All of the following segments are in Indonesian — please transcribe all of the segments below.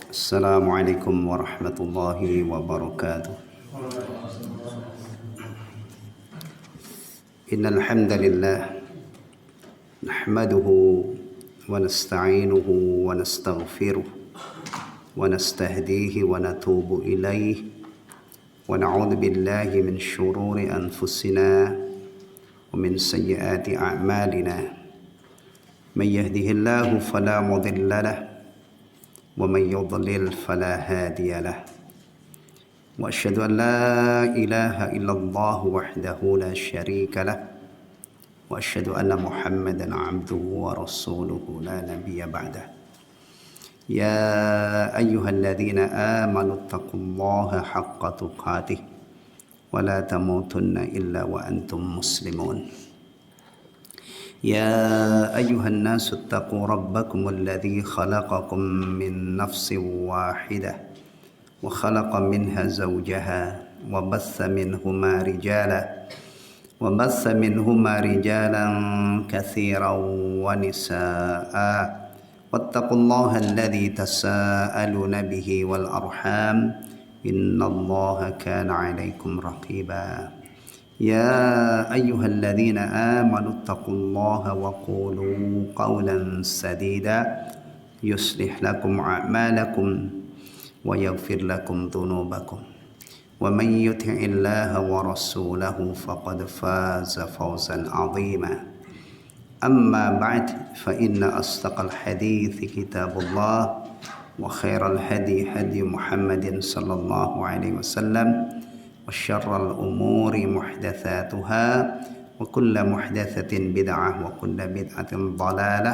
Assalamualaikum warahmatullahi wabarakatuh. Innal hamdalillah nahmaduhu wa nasta'inuhu wa nastaghfiruh wa nastahdihi wa natubu ilaihi wa na'udzu billahi min shururi anfusina wa min sayyiati a'malina. Man yahdihillahu fala mudilla lahu ومن يضلل فلا هادي له وأشهد أن لا إله إلا الله وحده لا شريك له وأشهد أن محمدا عبده ورسوله لا نبي بعده يا أيها الذين آمنوا اتقوا الله حق تقاته ولا تموتن إلا وأنتم مسلمون يا أيها الناس اتقوا ربكم الذي خلقكم من نفس واحدة وخلق منها زوجها وبث منهما رجالا كثيرا ونساء واتقوا الله الذي تساءلون به والأرحام إن الله كان عليكم رقيبا يا أيها الذين آمنوا اتقوا الله وقولوا قولا سديدا يصلح لكم أعمالكم ويغفر لكم ذنوبكم ومن يطع الله ورسوله فقد فاز فوزا عظيما أما بعد فإن أصدق الحديث كتاب الله وخير الهدي هدي محمد صلى الله عليه وسلم وشر الأمور محدثاتها وكل محدثة بدعة وكل بدعة ضلالة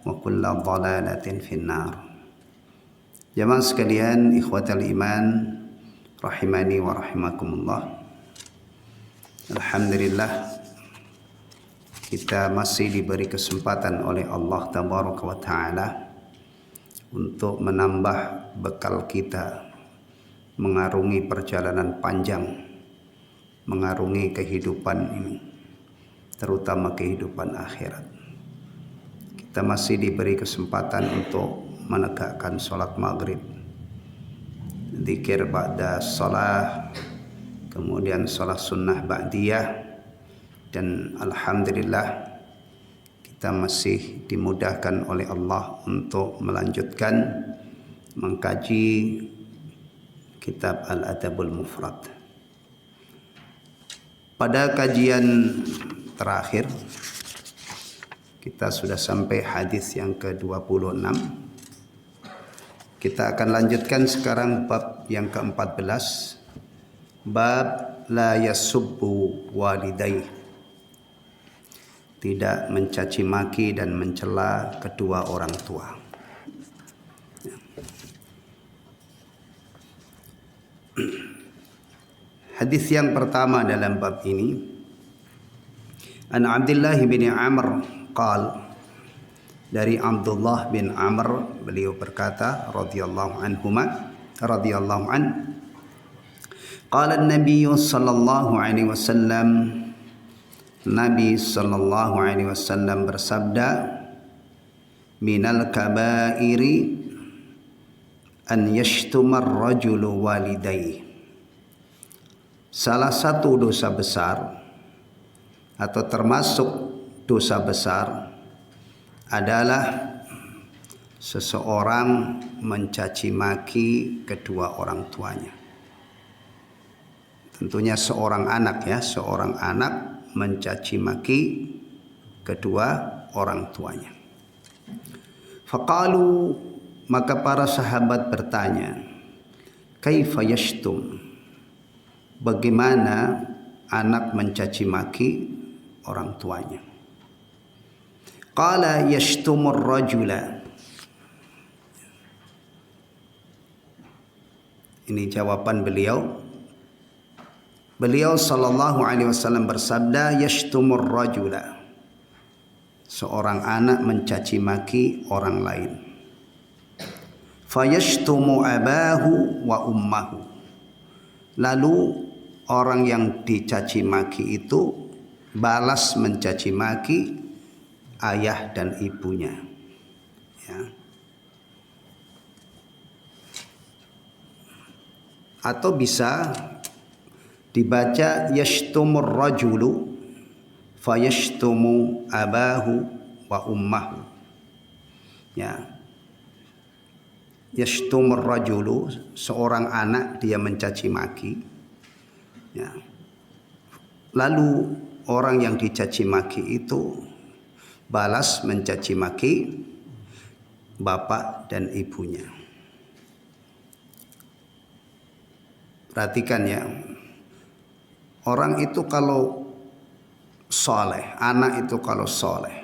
وكل ضلالة في النار. Jamaah sekalian, ikhwatal iman rahimani wa rahimakumullah. Alhamdulillah kita masih diberi kesempatan oleh Allah tabaraka wa taala untuk menambah bekal kita mengarungi perjalanan panjang, mengarungi kehidupan ini, terutama kehidupan akhirat. Kita masih diberi kesempatan untuk menegakkan sholat maghrib, zikir ba'da sholat, kemudian sholat sunnah ba'diyah, dan alhamdulillah kita masih dimudahkan oleh Allah untuk melanjutkan mengkaji kitab Al-Adabul Mufrad. Pada kajian terakhir kita sudah sampai hadis yang ke-26. Kita akan lanjutkan sekarang bab yang ke-14. Bab la yasubbu walidayh. Tidak mencaci maki dan mencela kedua orang tua. Hadis yang pertama dalam bab ini, An Abdullah bin Amr qal, dari Abdullah bin Amr beliau berkata radhiyallahu anhuma radhiyallahu an, qala an-nabiy sallallahu alaihi wasallam, Nabi sallallahu alaihi wasallam bersabda, minal kabairi an yashtumar rajulu walidayhi. Salah satu dosa besar atau termasuk dosa besar adalah seseorang mencaci maki kedua orang tuanya. Tentunya seorang anak mencaci maki kedua orang tuanya. Faqalu, maka para sahabat bertanya, kaifa yashtum, bagaimana anak mencaci maki orang tuanya? Qala yashtumur rajula. Ini jawaban beliau. Beliau sallallahu alaihi wasallam bersabda, yashtumur rajula. Seorang anak mencaci maki orang lain. Fayashtumu abahu wa ummahu. Lalu orang yang dicaci maki itu balas mencaci maki ayah dan ibunya. Ya. atau bisa dibaca yashtumur rajulu fayashtumu abahu wa ummahu. Ya. Yashtumur rajulu, seorang anak dia mencaci maki. Ya. Lalu orang yang dicaci maki itu balas mencaci maki bapak dan ibunya. Perhatikan ya, orang itu kalau soleh, anak itu kalau soleh,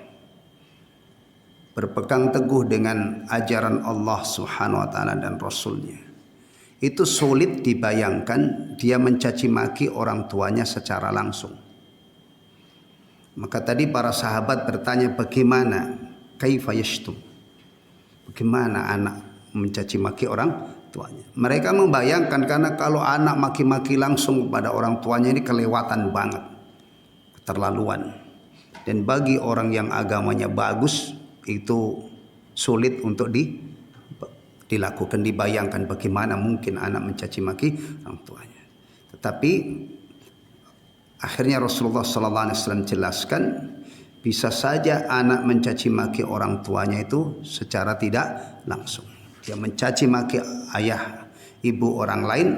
berpegang teguh dengan ajaran Allah Subhanahu wa Ta'ala dan Rasulnya, itu sulit dibayangkan dia mencaci maki orang tuanya secara langsung. Maka tadi para sahabat bertanya, bagaimana kaifa yashtum, bagaimana anak mencaci maki orang tuanya. Mereka membayangkan, karena kalau anak maki-maki langsung kepada orang tuanya ini kelewatan banget, keterlaluan. Dan bagi orang yang agamanya bagus itu sulit untuk dilakukan, dibayangkan bagaimana mungkin anak mencaci maki orang tuanya. Tetapi akhirnya Rasulullah SAW jelaskan, bisa saja anak mencaci maki orang tuanya itu secara tidak langsung. Dia mencaci maki ayah, ibu orang lain,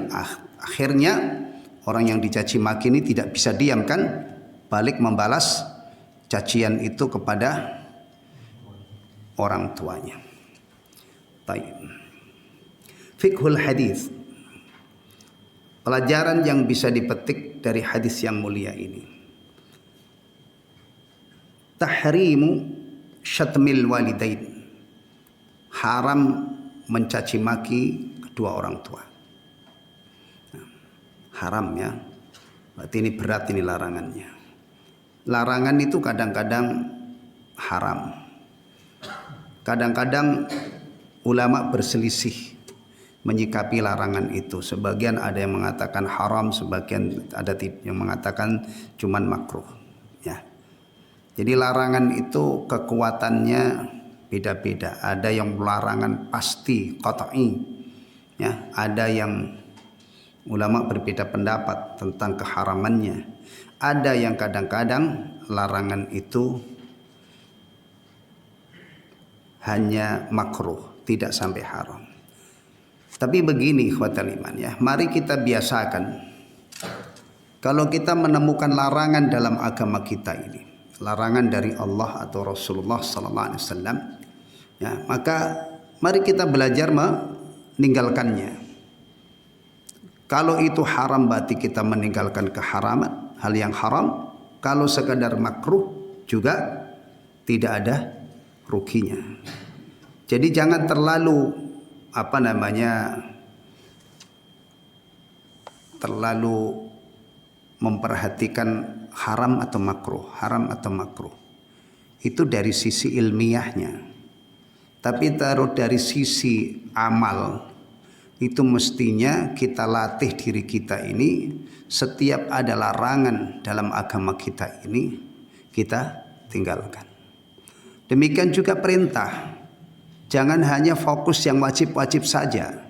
akhirnya orang yang dicaci maki ini tidak bisa diam kan, balik membalas cacian itu kepada orang tuanya. Baik. Fiqhul hadis. Pelajaran yang bisa dipetik dari hadis yang mulia ini. Tahrimu syatmil walidain. Haram mencaci maki kedua orang tua. Haram ya. Berarti ini berat, ini larangannya. Larangan itu kadang-kadang haram. Kadang-kadang ulama berselisih menyikapi larangan itu. Sebagian ada yang mengatakan haram, sebagian ada yang mengatakan cuman makruh. Ya. Jadi larangan itu kekuatannya beda-beda. Ada yang larangan pasti, qat'i. Ya, ada yang ulama berbeda pendapat tentang keharamannya. Ada yang kadang-kadang larangan itu hanya makruh, tidak sampai haram. Tapi begini ikhwatal iman ya, mari kita biasakan, kalau kita menemukan larangan dalam agama kita ini, larangan dari Allah atau Rasulullah sallallahu alaihi wasallam, ya, maka mari kita belajar meninggalkannya. Kalau itu haram berarti kita meninggalkan keharaman, hal yang haram. Kalau sekadar makruh juga tidak ada ruginya. Jadi jangan terlalu terlalu memperhatikan haram atau makruh. Itu dari sisi ilmiahnya. Tapi taruh dari sisi amal, itu mestinya kita latih diri kita ini, setiap ada larangan dalam agama kita ini kita tinggalkan. Demikian juga perintah. Jangan hanya fokus yang wajib-wajib saja.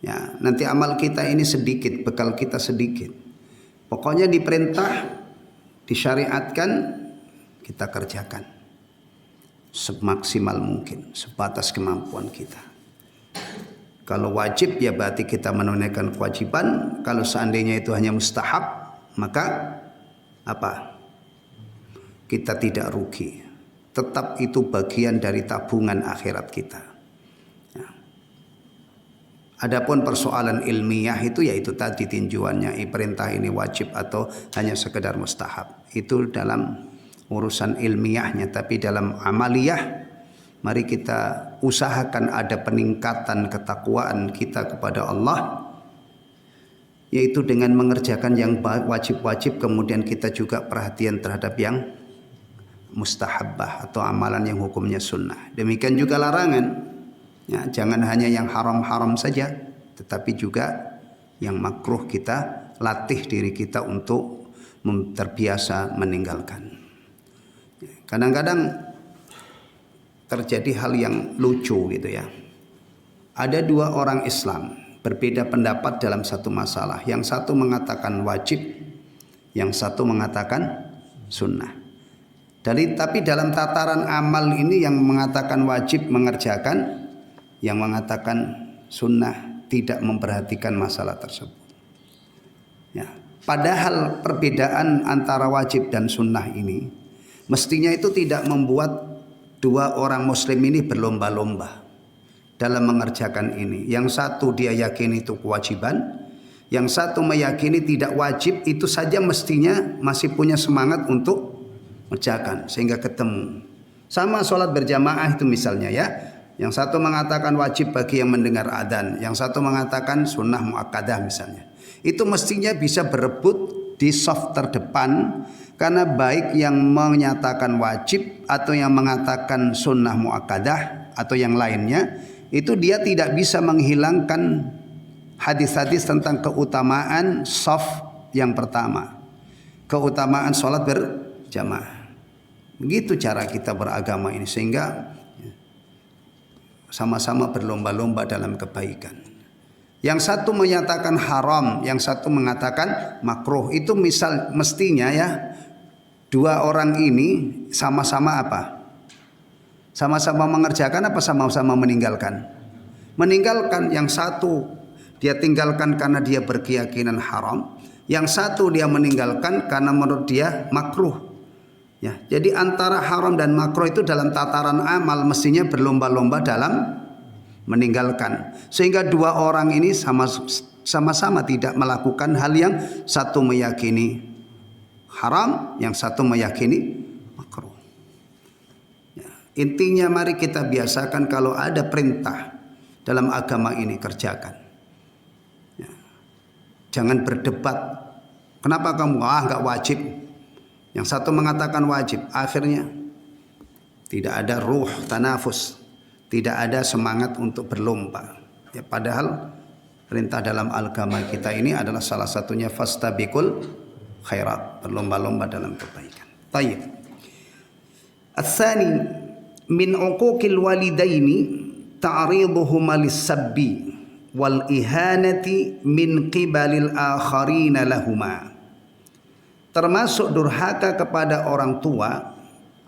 Ya, nanti amal kita ini sedikit, bekal kita sedikit. Pokoknya diperintah, disyariatkan, kita kerjakan semaksimal mungkin, sebatas kemampuan kita. Kalau wajib ya berarti kita menunaikan kewajiban. Kalau seandainya itu hanya mustahab, maka apa? Kita tidak rugi. Tetap itu bagian dari tabungan akhirat kita. Ya. Adapun persoalan ilmiah itu yaitu tadi tinjauannya, perintah ini wajib atau hanya sekedar mustahab. Itu dalam urusan ilmiahnya, tapi dalam amaliyah mari kita usahakan ada peningkatan ketakwaan kita kepada Allah, yaitu dengan mengerjakan yang wajib-wajib, kemudian kita juga perhatian terhadap yang mustahabbah atau amalan yang hukumnya sunnah. Demikian juga larangan. Ya, jangan hanya yang haram-haram saja, tetapi juga yang makruh kita latih diri kita untuk terbiasa meninggalkan. Kadang-kadang terjadi hal yang lucu gitu ya. Ada dua orang Islam, berbeda pendapat dalam satu masalah. Yang satu mengatakan wajib, yang satu mengatakan sunnah. Tapi dalam tataran amal ini yang mengatakan wajib mengerjakan, yang mengatakan sunnah tidak memperhatikan masalah tersebut. Ya, padahal perbedaan antara wajib dan sunnah ini mestinya itu tidak membuat dua orang muslim ini berlomba-lomba dalam mengerjakan ini. Yang satu dia yakini itu kewajiban, yang satu meyakini tidak wajib, itu saja mestinya masih punya semangat untuk mengerjakan sehingga ketemu. Sama sholat berjamaah itu misalnya ya. Yang satu mengatakan wajib bagi yang mendengar adzan, yang satu mengatakan sunnah muakkadah misalnya. Itu mestinya bisa berebut di saf terdepan, karena baik yang menyatakan wajib atau yang mengatakan sunnah muakkadah atau yang lainnya, itu dia tidak bisa menghilangkan hadis-hadis tentang keutamaan saf yang pertama, keutamaan sholat berjamaah. Begitu cara kita beragama ini, sehingga sama-sama berlomba-lomba dalam kebaikan. Yang satu menyatakan haram, yang satu mengatakan makruh. Itu mestinya ya, dua orang ini sama-sama apa? Sama-sama mengerjakan apa sama-sama meninggalkan? Meninggalkan. Yang satu dia tinggalkan karena dia berkeyakinan haram, yang satu dia meninggalkan karena menurut dia makruh. Ya, jadi antara haram dan makruh itu dalam tataran amal mestinya berlomba-lomba dalam meninggalkan, sehingga dua orang ini sama-sama tidak melakukan hal yang satu meyakini haram, yang satu meyakini makruh. Ya, intinya mari kita biasakan kalau ada perintah dalam agama ini kerjakan. Ya, jangan berdebat. Kenapa kamu nggak wajib? Yang satu mengatakan wajib, akhirnya tidak ada ruh tanafus, tidak ada semangat untuk berlomba. Ya, padahal perintah dalam agama kita ini adalah salah satunya fastabiqul khairat, berlomba-lomba dalam kebaikan. Tayyib. Ats-tsani min uquqil walidaini ta'riduhuma lis-sabbi wal ihanati min qibalil akharina lahuma. Termasuk durhaka kepada orang tua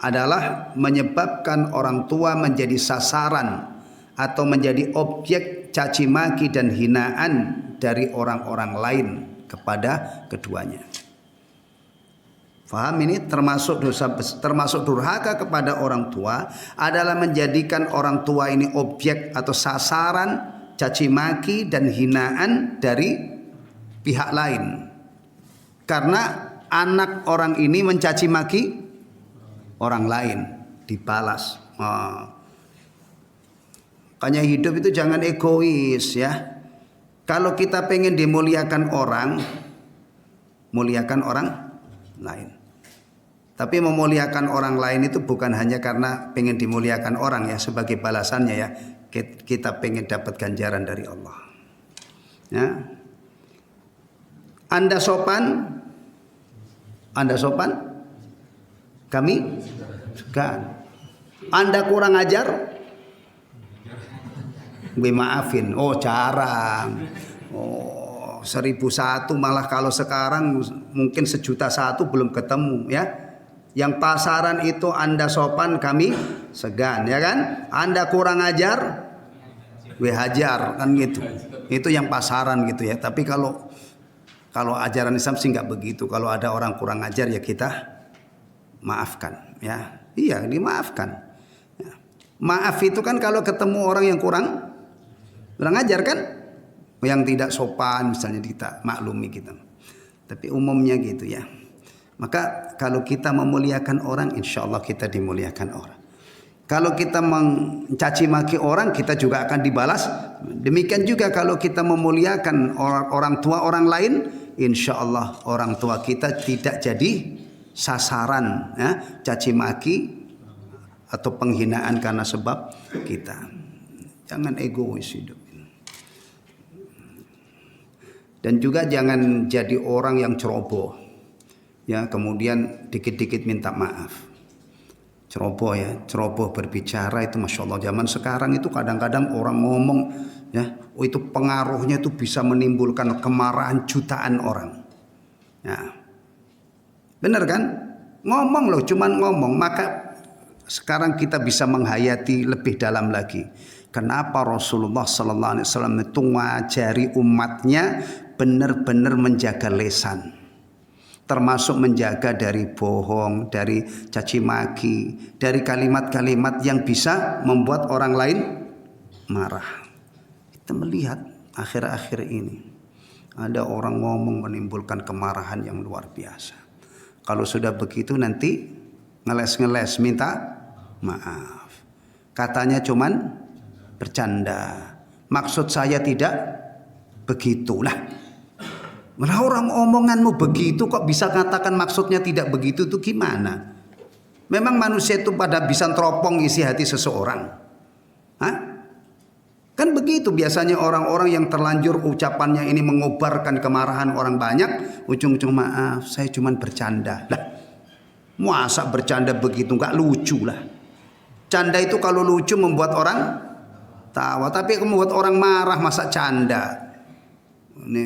adalah menyebabkan orang tua menjadi sasaran atau menjadi objek caci maki dan hinaan dari orang-orang lain kepada keduanya. Faham ini? Termasuk durhaka kepada orang tua adalah menjadikan orang tua ini objek atau sasaran caci maki dan hinaan dari pihak lain. Karena anak orang ini mencaci maki orang lain, dibalas. Makanya hidup itu jangan egois ya. Kalau kita pengen dimuliakan orang, muliakan orang lain. Tapi memuliakan orang lain itu bukan hanya karena pengen dimuliakan orang ya, sebagai balasannya ya. Kita pengen dapat ganjaran dari Allah. Ya. Anda sopan, kami segan. Anda kurang ajar, gue maafin. Oh jarang. Oh 1001, malah kalau sekarang mungkin 1.000.001 belum ketemu ya. Yang pasaran itu Anda sopan, kami segan, ya kan? Anda kurang ajar, gue hajar, kan gitu. Itu yang pasaran gitu ya. Tapi kalau ajaran Islam sih nggak begitu. Kalau ada orang kurang ajar ya kita maafkan ya. Iya, dimaafkan ya. Maaf itu kan kalau ketemu orang yang kurang ajar kan, yang tidak sopan misalnya, kita maklumi kita. Tapi umumnya gitu ya. Maka kalau kita memuliakan orang, insya Allah kita dimuliakan orang. Kalau kita mencaci maki orang, kita juga akan dibalas. Demikian juga kalau kita memuliakan orang tua orang lain, insya Allah orang tua kita tidak jadi sasaran ya, caci maki atau penghinaan karena sebab kita. Jangan egois hidup. Dan juga jangan jadi orang yang ceroboh ya, kemudian dikit-dikit minta maaf. Ceroboh ya, ceroboh berbicara itu Masya Allah. Zaman sekarang itu kadang-kadang orang ngomong ya, itu pengaruhnya itu bisa menimbulkan kemarahan jutaan orang. Ya. Benar kan? Ngomong loh, cuman ngomong. Maka sekarang kita bisa menghayati lebih dalam lagi. Kenapa Rasulullah Sallallahu Alaihi Wasallam itu ngajari umatnya benar-benar menjaga lisan, termasuk menjaga dari bohong, dari caci maki, dari kalimat-kalimat yang bisa membuat orang lain marah. Kita melihat akhir-akhir ini ada orang ngomong menimbulkan kemarahan yang luar biasa. Kalau sudah begitu nanti ngeles-ngeles minta maaf. Katanya cuman bercanda. Maksud saya tidak begitulah. Nah, orang omonganmu begitu kok bisa katakan maksudnya tidak begitu itu gimana? Memang manusia itu pada bisa teropong isi hati seseorang. Hah? Kan begitu biasanya orang-orang yang terlanjur ucapannya ini mengobarkan kemarahan orang banyak, ujung-ujung maaf saya cuma bercanda. Lah, masa bercanda begitu nggak lucu lah. Canda itu kalau lucu membuat orang tawa, tapi membuat orang marah masa canda. Ini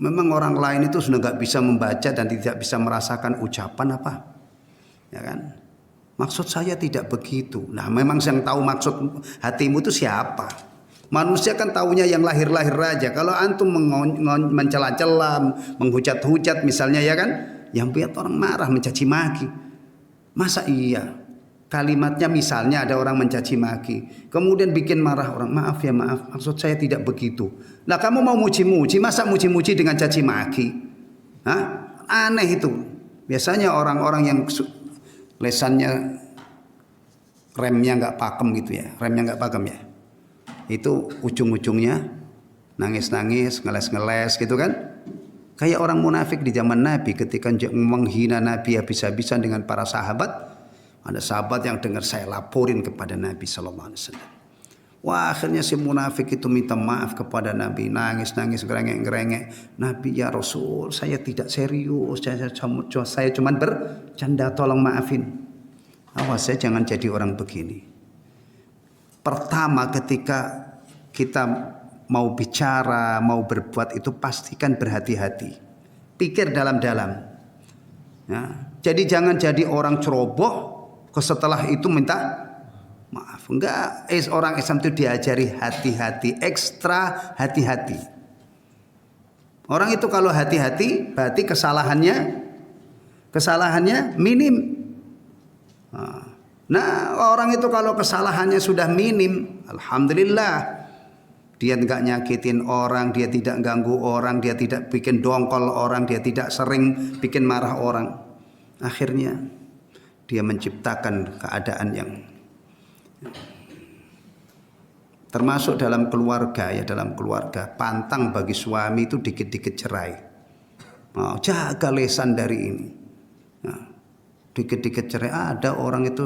memang orang lain itu sudah nggak bisa membaca dan tidak bisa merasakan ucapan apa, ya kan? Maksud saya tidak begitu. Nah, memang yang tahu maksud hatimu itu siapa? Manusia kan taunya yang lahir-lahir aja. Kalau antum mencela-cela, menghujat-hujat misalnya ya kan, yang buat orang marah, mencaci maki. Masa iya? Kalimatnya misalnya ada orang mencaci maki, kemudian bikin marah orang, maaf ya maaf, maksud saya tidak begitu. Nah kamu mau muji-muji, masa muji-muji dengan caci maki? Hah? Aneh itu. Biasanya orang-orang yang lesannya remnya nggak pakem gitu ya, remnya nggak pakem ya, itu ujung-ujungnya nangis-nangis, ngeles-ngeles gitu kan. Kayak orang munafik di zaman Nabi ketika menghina Nabi habis-habisan dengan para sahabat. Ada sahabat yang dengar saya laporin kepada Nabi Sallallahu Alaihi Wasallam. Wah, akhirnya si munafik itu minta maaf kepada Nabi, nangis-nangis, ngerengek-ngerengek. Nabi, ya Rasul, saya tidak serius, saya cuma bercanda, tolong maafin. Awas saya jangan jadi orang begini. Pertama ketika kita mau bicara, mau berbuat itu pastikan berhati-hati. Pikir dalam-dalam. Ya. Jadi jangan jadi orang ceroboh, setelah itu minta maaf. Enggak, orang Islam itu diajari hati-hati, ekstra hati-hati. Orang itu kalau hati-hati berarti kesalahannya minim. Nah, orang itu kalau kesalahannya sudah minim, alhamdulillah. Dia enggak nyakitin orang, dia tidak ganggu orang, dia tidak bikin dongkol orang, dia tidak sering bikin marah orang. Akhirnya dia menciptakan keadaan yang termasuk dalam keluarga ya, dalam keluarga pantang bagi suami itu dikit-dikit cerai. Jaga lesan dari ini. Dikit-dikit cerai, ada orang itu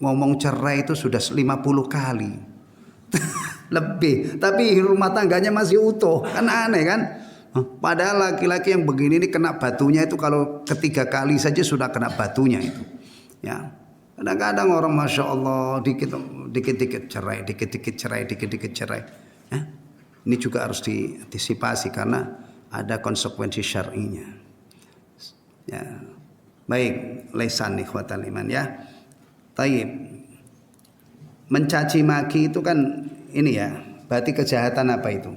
ngomong cerai itu sudah 50 kali. Lebih, tapi rumah tangganya masih utuh. Kan aneh kan? Padahal laki-laki yang begini ini kena batunya itu kalau ketiga kali saja sudah kena batunya itu. Ya, kadang-kadang orang masya Allah dikit-dikit cerai, dikit-dikit cerai, dikit-dikit cerai. Ya, ini juga harus diantisipasi karena ada konsekuensi syar'inya. Ya, baik, lesan ikhwatal iman ya. Taib, mencaci maki itu kan ini ya, berarti kejahatan apa itu?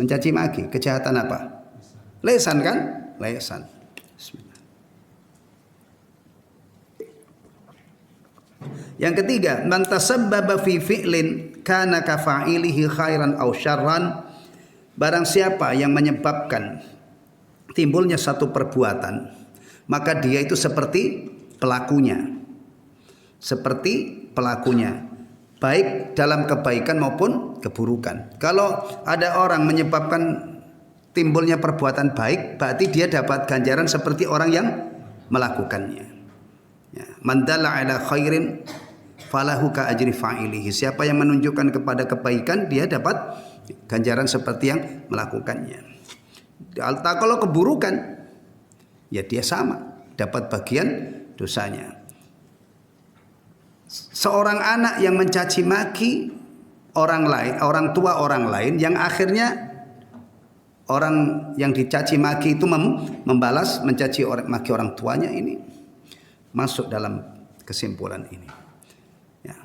Mencaci maki, kejahatan apa? Lesan kan? Lesan. Bismillah. Yang ketiga, man tasabbaba fi fi'lin kana ka fa'ilihi khairan aw syarran. Barang siapa yang menyebabkan timbulnya satu perbuatan, maka dia itu seperti pelakunya. Seperti pelakunya, baik dalam kebaikan maupun keburukan. Kalau ada orang menyebabkan timbulnya perbuatan baik, berarti dia dapat ganjaran seperti orang yang melakukannya. Ya, man dalla ala khairin falahu ka ajri fa'ilihi. Siapa yang menunjukkan kepada kebaikan, dia dapat ganjaran seperti yang melakukannya. Kalau keburukan, ya dia sama, dapat bagian dosanya. seorang anak yang mencaci maki orang lain, orang tua orang lain, yang akhirnya orang yang dicaci maki itu membalas mencaci maki orang tuanya, ini masuk dalam kesimpulan ini. Ya.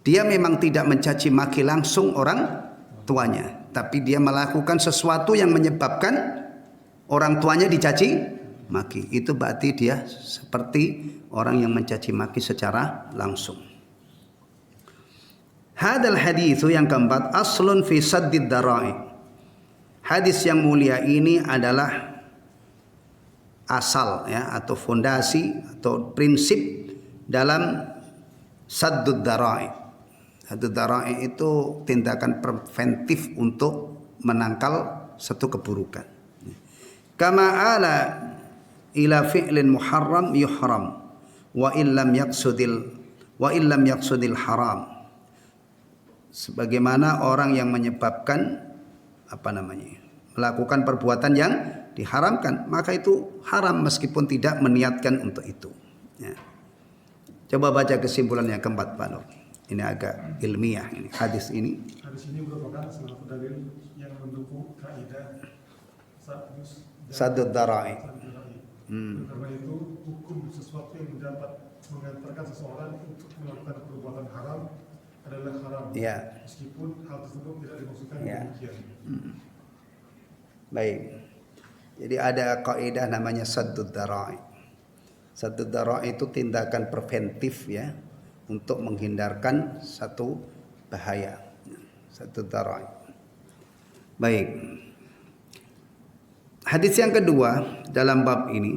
Dia memang tidak mencaci maki langsung orang tuanya, tapi dia melakukan sesuatu yang menyebabkan orang tuanya dicaci maki. Itu berarti dia seperti orang yang mencaci maki secara langsung. Hadal haditsu yang keempat, aslun fi saddid dara'i. Hadis yang mulia ini adalah asal ya, atau fondasi atau prinsip dalam saddud dara'i. Saddud dara'i itu tindakan preventif untuk menangkal satu keburukan. Kama ala ila fi'lin muharram yuhram wa illam yaqsudil haram. Sebagaimana orang yang menyebabkan melakukan perbuatan yang diharamkan, maka itu haram meskipun tidak meniatkan untuk itu. Ya. Coba baca kesimpulan yang keempat, Pak Nur. Ini agak ilmiah ini hadis ini. Hadis ini merupakan salah satu dalil yang mendukung kaidah Saddud dara'i. Karena itu hukum sesuatu yang dapat mengantarkan seseorang untuk melakukan perbuatan haram adalah haram, ya. Meskipun hal tersebut tidak dimaksudkan ya. demikian. Baik. Jadi ada kaidah namanya saddud dara'i. Saddud dara'i itu tindakan preventif ya, untuk menghindarkan satu bahaya. Saddud dara'i. Baik. Hadis yang kedua dalam bab ini,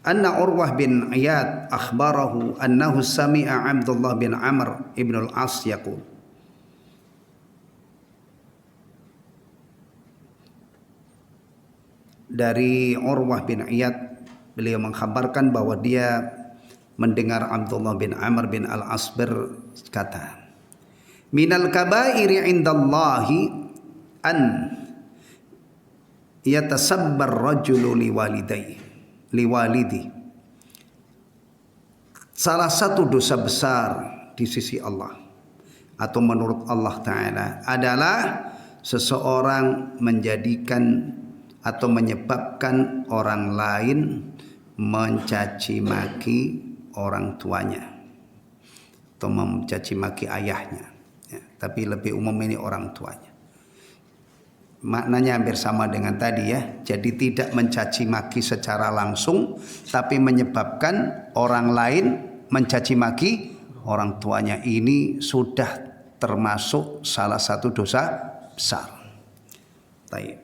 anna Urwah bin Iyad akhbarahu annahu sami'a Abdullah bin Amr ibn al-As yaqul. Dari Urwah bin Iyad, beliau mengkhabarkan bahwa dia mendengar Abdullah bin Amr bin al-As berkata, minal kabairi indallahi an yatasabbar rajulu liwalidi. Salah satu dosa besar di sisi Allah atau menurut Allah Ta'ala adalah seseorang menjadikan atau menyebabkan orang lain mencaci maki orang tuanya atau mencaci maki ayahnya ya, tapi lebih umum ini orang tuanya. Maknanya hampir sama dengan tadi ya. Jadi tidak mencaci maki secara langsung, tapi menyebabkan orang lain mencaci maki orang tuanya. Ini sudah termasuk salah satu dosa besar. Baik.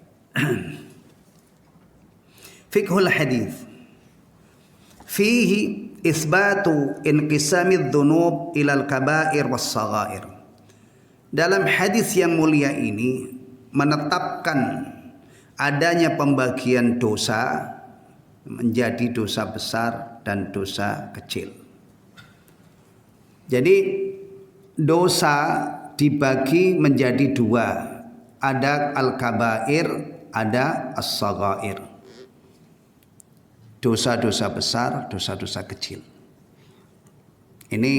Fiqhul hadis. Fihi isbatu inqisamid dzunub ilal kaba'ir was saghair. Dalam hadis yang mulia ini menetapkan adanya pembagian dosa menjadi dosa besar dan dosa kecil. Jadi dosa dibagi menjadi dua, ada al-kabair, ada as-saghair. Dosa-dosa besar, dosa-dosa kecil. Ini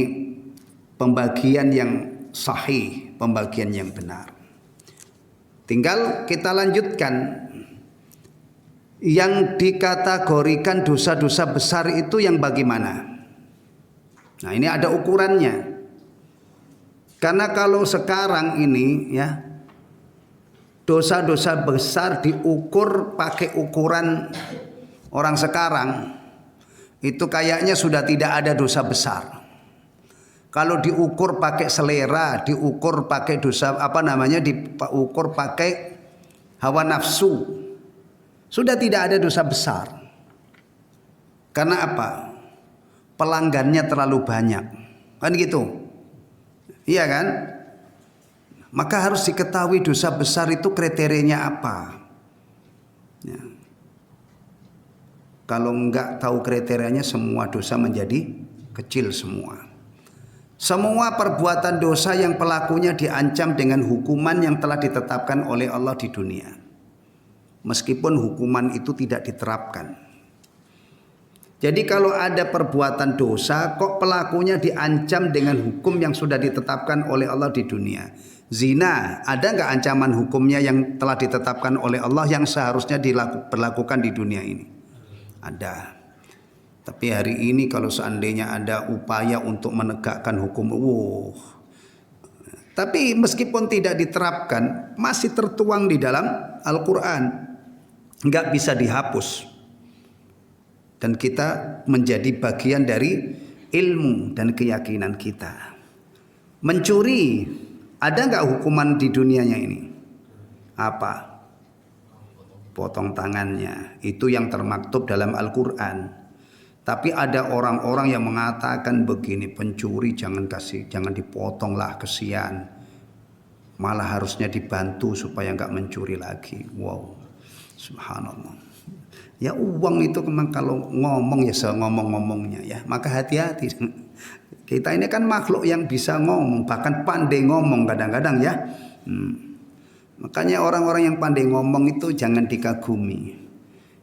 pembagian yang sahih, pembagian yang benar. Tinggal kita lanjutkan. Yang dikategorikan dosa-dosa besar itu yang bagaimana? Nah, ini ada ukurannya. Karena kalau sekarang ini ya, dosa-dosa besar diukur pakai ukuran orang sekarang, itu kayaknya sudah tidak ada dosa besar. Kalau diukur pakai selera, diukur pakai dosa diukur pakai hawa nafsu, sudah tidak ada dosa besar. Karena apa? Pelanggannya terlalu banyak, kan gitu? Iya kan? Maka harus diketahui dosa besar itu kriterianya apa. Ya. Kalau enggak tahu kriterianya, semua dosa menjadi kecil semua. Semua perbuatan dosa yang pelakunya diancam dengan hukuman yang telah ditetapkan oleh Allah di dunia, meskipun hukuman itu tidak diterapkan. Jadi kalau ada perbuatan dosa kok pelakunya diancam dengan hukum yang sudah ditetapkan oleh Allah di dunia. Zina, ada nggak ancaman hukumnya yang telah ditetapkan oleh Allah yang seharusnya diberlakukan di dunia ini? Ada. Tapi hari ini kalau seandainya ada upaya untuk menegakkan hukum, tapi meskipun tidak diterapkan, masih tertuang di dalam Al-Quran, nggak bisa dihapus. Dan kita menjadi bagian dari ilmu dan keyakinan kita. Mencuri, ada nggak hukuman di dunianya ini? Apa? Potong tangannya. Itu yang termaktub dalam Al-Quran. Tapi ada orang-orang yang mengatakan begini, pencuri jangan dipotonglah, kesian. Malah harusnya dibantu supaya nggak mencuri lagi. Wow, subhanallah. Ya uang itu memang kalau ngomong ya ngomong-ngomongnya ya. Maka hati-hati. Kita ini kan makhluk yang bisa ngomong, bahkan pandai ngomong kadang-kadang ya. Makanya orang-orang yang pandai ngomong itu jangan dikagumi.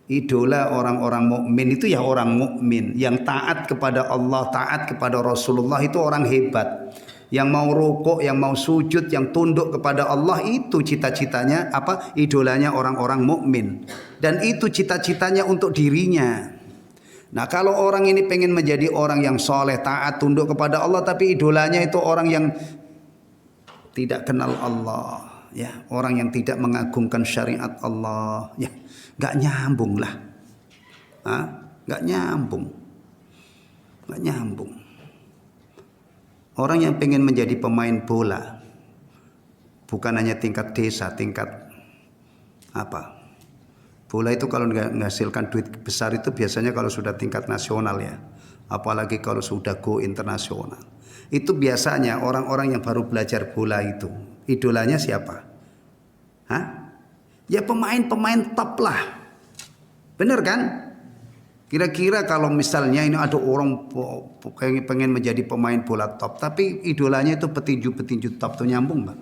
Idola orang-orang mukmin itu ya orang mukmin yang taat kepada Allah, taat kepada Rasulullah, itu orang hebat. Yang mau rukuk, yang mau sujud, yang tunduk kepada Allah, itu cita-citanya apa? Idolanya orang-orang mukmin. Dan itu cita-citanya untuk dirinya. Nah, kalau orang ini pengen menjadi orang yang soleh, taat, tunduk kepada Allah, tapi idolanya itu orang yang tidak kenal Allah, ya, orang yang tidak mengagungkan syariat Allah, ya, nggak nyambung lah, nggak nyambung. Orang yang pengen menjadi pemain bola, bukan hanya tingkat desa, tingkat apa? Bola itu kalau nggak menghasilkan duit besar itu biasanya kalau sudah tingkat nasional ya, apalagi kalau sudah go internasional. Itu biasanya orang-orang yang baru belajar bola itu idolanya siapa? Ya pemain-pemain top lah. Bener kan? Kira-kira kalau misalnya ini ada orang pengen menjadi pemain bola top, tapi idolanya itu petinju-petinju top, tuh nyambung Bang?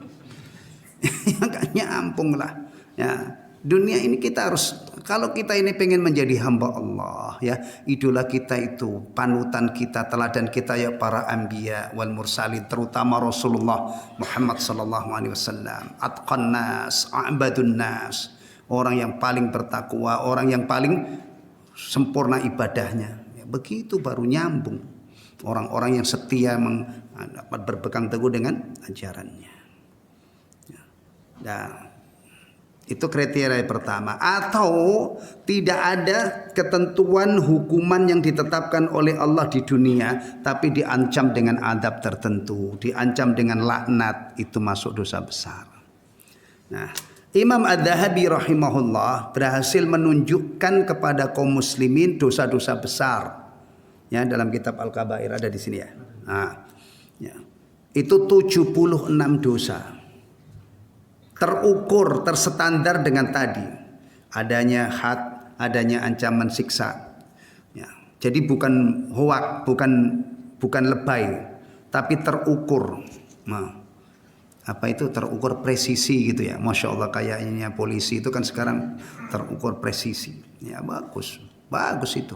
Ya gak nyambung lah. Ya, dunia ini kita harus, kalau kita ini pengen menjadi hamba Allah ya, idola kita itu, panutan kita, teladan kita ya para anbiya wal mursalin, terutama Rasulullah Muhammad sallallahu alaihi wasallam, atqan nas, a'badun nas, orang yang paling bertakwa, orang yang paling sempurna ibadahnya. Ya, begitu baru nyambung. Orang-orang yang setia dapat berpegang teguh dengan ajarannya. Ya. Nah, itu kriteria pertama. Atau tidak ada ketentuan hukuman yang ditetapkan oleh Allah di dunia, tapi diancam dengan adab tertentu, diancam dengan laknat, itu masuk dosa besar. Nah, Imam Adz-Dzahabi rahimahullah berhasil menunjukkan kepada kaum muslimin dosa-dosa besar. Ya, dalam kitab Al-Kabair ada di sini ya. Nah, ya. Itu 76 dosa. Terukur, terstandar dengan tadi. Adanya had, adanya ancaman siksa. Ya. Jadi bukan hoak, bukan lebay, tapi terukur. Nah, apa itu terukur presisi gitu ya, Masya Allah, kayaknya polisi itu kan sekarang terukur presisi ya, bagus itu.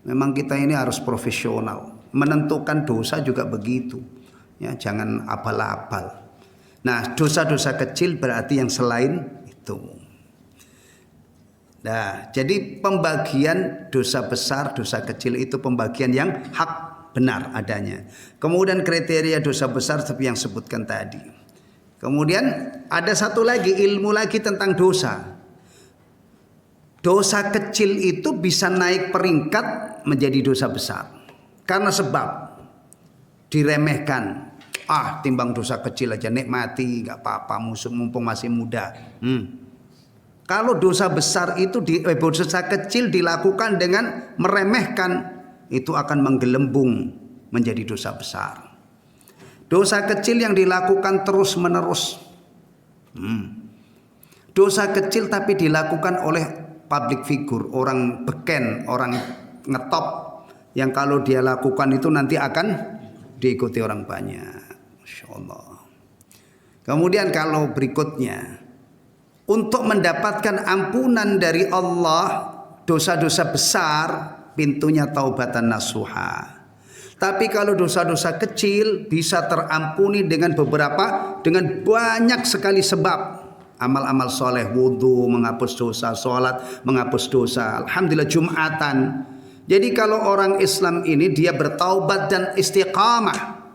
Memang kita ini harus profesional, menentukan dosa juga begitu ya, jangan abal-abal. Nah, dosa-dosa kecil berarti yang selain itu. Nah, jadi pembagian dosa besar, dosa kecil itu pembagian yang hak benar adanya. Kemudian kriteria dosa besar seperti yang sebutkan tadi. Kemudian ada satu lagi, ilmu lagi tentang dosa. Dosa kecil itu bisa naik peringkat menjadi dosa besar. Karena sebab diremehkan. Timbang dosa kecil aja, nikmati, gak apa-apa, mumpung masih muda. Kalau dosa besar itu, dosa kecil dilakukan dengan meremehkan, itu akan menggelembung menjadi dosa besar. Dosa kecil yang dilakukan terus menerus. Dosa kecil tapi dilakukan oleh public figure, orang beken, orang ngetop, yang kalau dia lakukan itu nanti akan diikuti orang banyak. Masya Allah. Kemudian kalau berikutnya, untuk mendapatkan ampunan dari Allah, dosa-dosa besar pintunya taubatan nasuha. Tapi kalau dosa-dosa kecil bisa terampuni dengan banyak sekali sebab. Amal-amal soleh, wudhu menghapus dosa, sholat menghapus dosa, alhamdulillah Jumatan. Jadi kalau orang Islam ini dia bertaubat dan istiqamah